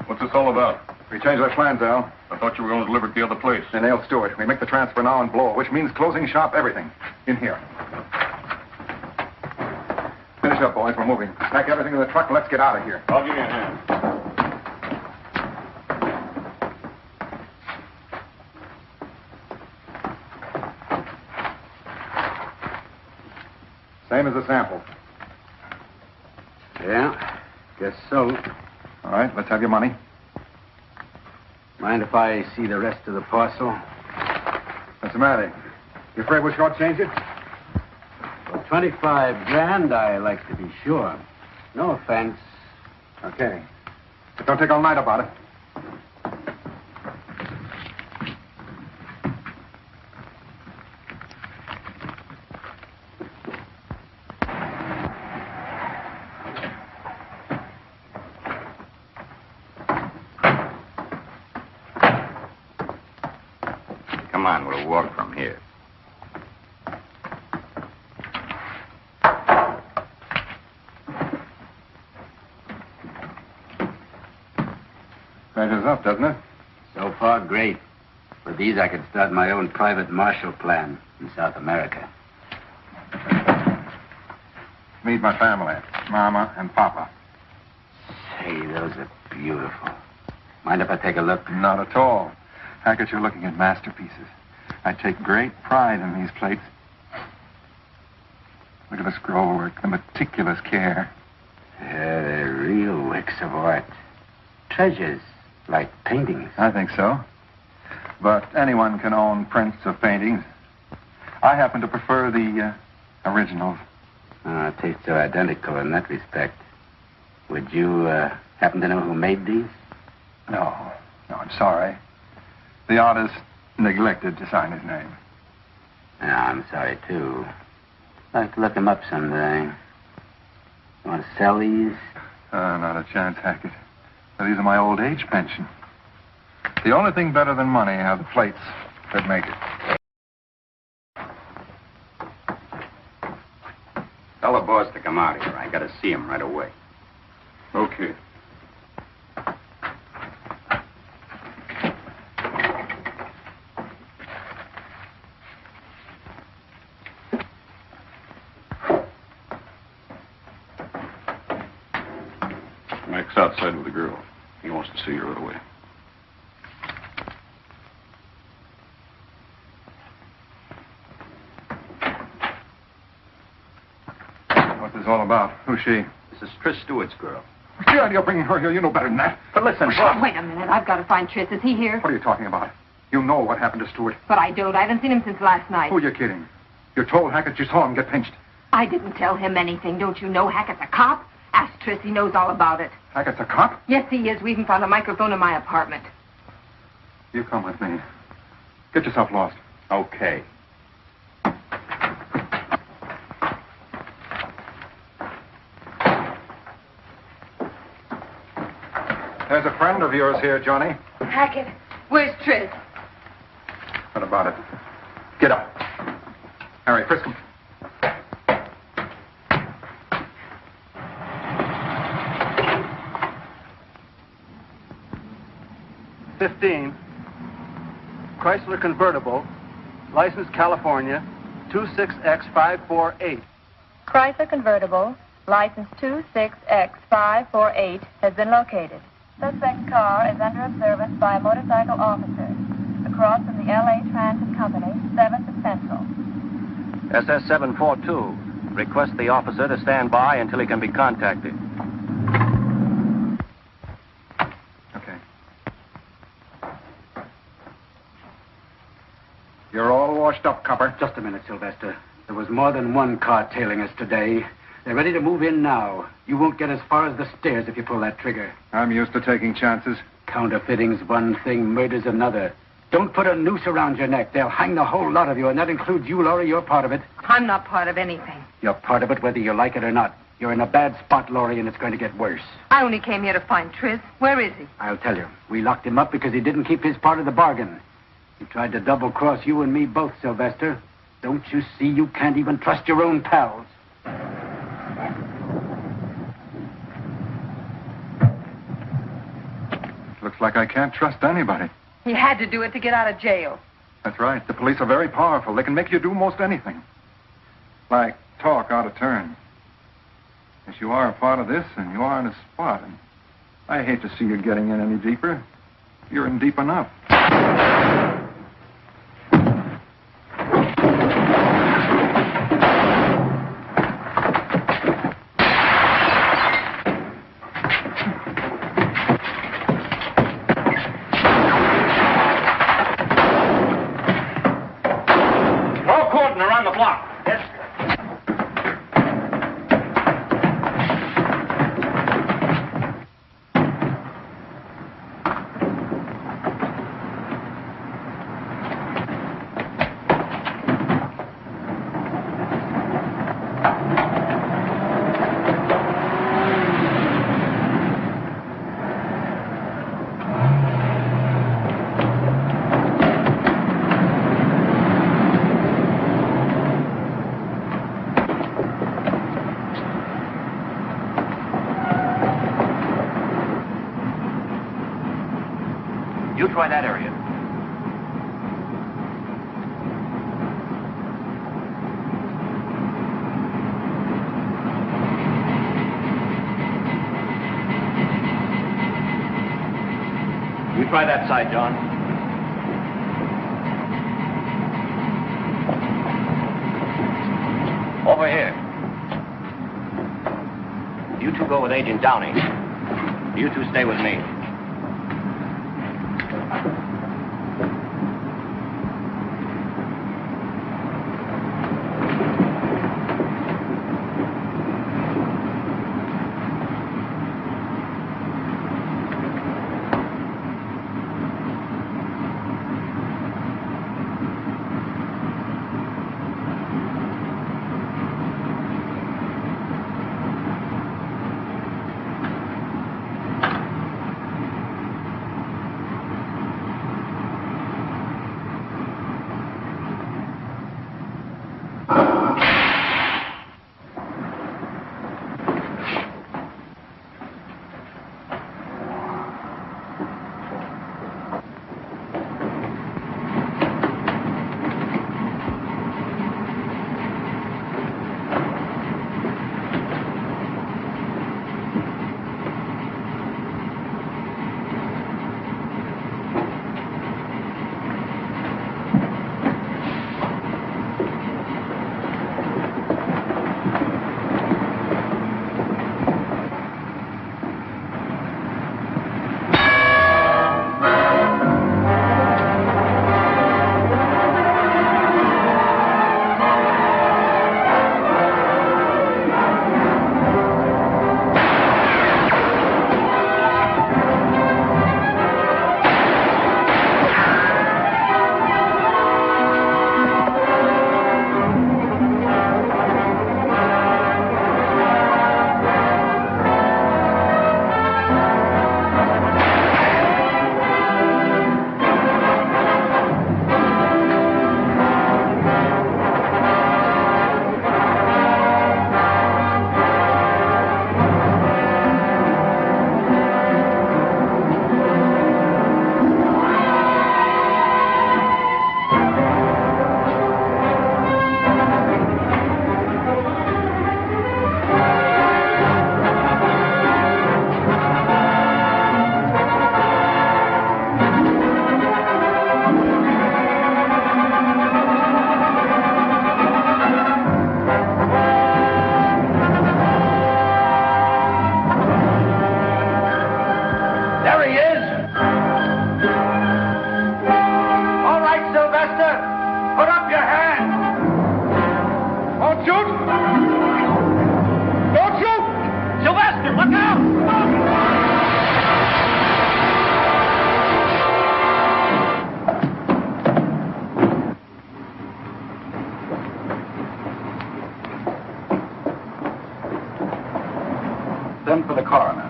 What's this all about? We changed our plans, Al. I thought you were going to deliver it to the other place. And Earl Stewart. We make the transfer now and blow, which means closing shop, everything. In here. Finish up, boys. We're moving. Pack everything in the truck and let's get out of here. I'll give you a hand. Same as the sample. Yeah, guess so. All right, let's have your money. Mind if I see the rest of the parcel? What's the matter? You afraid we'll shortchange it? For 25 grand, I like to be sure. No offense. Okay. But don't take all night about it. Come on, we'll walk from here. Measures up, doesn't it? So far, great. For these, I could start my own private Marshall Plan in South America. Meet my family. Mama and Papa. Say, those are beautiful. Mind if I take a look? Not at all. Hackett, you're looking at masterpieces. I take great pride in these plates. Look at the scroll work, the meticulous care. Yeah, they're real works of art. Treasures, like paintings. I think so. But anyone can own prints of paintings. I happen to prefer the originals. Tastes are identical in that respect. Would you happen to know who made these? No. No, I'm sorry. The artist neglected to sign his name. Yeah, I'm sorry, too. I'd like to look him up someday. You want to sell these? Not a chance, Hackett. These are my old age pension. The only thing better than money are the plates that make it. Tell the boss to come out here. I got to see him right away. Okay. Mike's outside with the girl. He wants to see her right away. What's this all about? Who's she? This is Tris Stewart's girl. What's the idea of bringing her here? You know better than that. But listen, Wait a minute. I've got to find Tris. Is he here? What are you talking about? You know what happened to Stewart. But I don't. I haven't seen him since last night. Who are you kidding? You told Hackett you saw him get pinched. I didn't tell him anything. Don't you know Hackett's a cop? Ask Tris. He knows all about it. Hackett's a cop? Yes, he is. We even found a microphone in my apartment. You come with me. Get yourself lost. Okay. There's a friend of yours here, Johnny. Hackett, where's Tris? What about it? Get up. Harry, frisk him. $15. Chrysler convertible. License California. 26X548. Chrysler convertible, license 26X548, has been located. Suspect car is under observance by a motorcycle officer. Across from the L.A. Transit Company, 7th and Central. SS-742. Request the officer to stand by until he can be contacted. Okay. You're all washed up, copper. Just a minute, Sylvester. There was more than one car tailing us today. They're ready to move in now. You won't get as far as the stairs if you pull that trigger. I'm used to taking chances. Counterfeiting's one thing, murder's another. Don't put a noose around your neck. They'll hang the whole lot of you, and that includes you, Laurie. You're part of it. I'm not part of anything. You're part of it whether you like it or not. You're in a bad spot, Laurie, and it's going to get worse. I only came here to find Tris. Where is he? I'll tell you. We locked him up because he didn't keep his part of the bargain. He tried to double-cross you and me both, Sylvester. Don't you see you can't even trust your own pals? Looks like I can't trust anybody. He had to do it to get out of jail. That's right. The police are very powerful. They can make you do most anything. Like talk out of turn. Yes, you are a part of this, and you are in a spot. And I hate to see you getting in any deeper. You're in deep enough. You try that area. You try that side, John. Over here. You two go with Agent Downey. You two stay with me. Send for the coroner.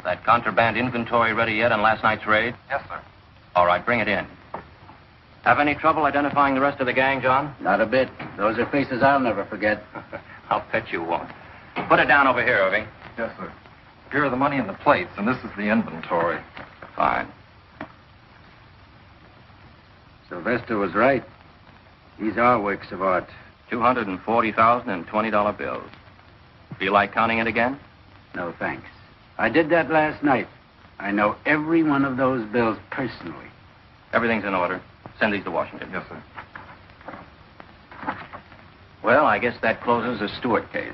That contraband inventory ready yet on last night's raid? Yes, sir. All right, bring it in. Have any trouble identifying the rest of the gang, John? Not a bit. Those are faces I'll never forget. I'll bet you won't. Put it down over here, Irving. Yes, sir. Here are the money and the plates, and this is the inventory. Fine. Sylvester was right. These are works of art. $240,000 in $20 bills. Feel like counting it again? No, thanks. I did that last night. I know every one of those bills personally. Everything's in order. Send these to Washington. Yes, sir. Well, I guess that closes the Stewart case.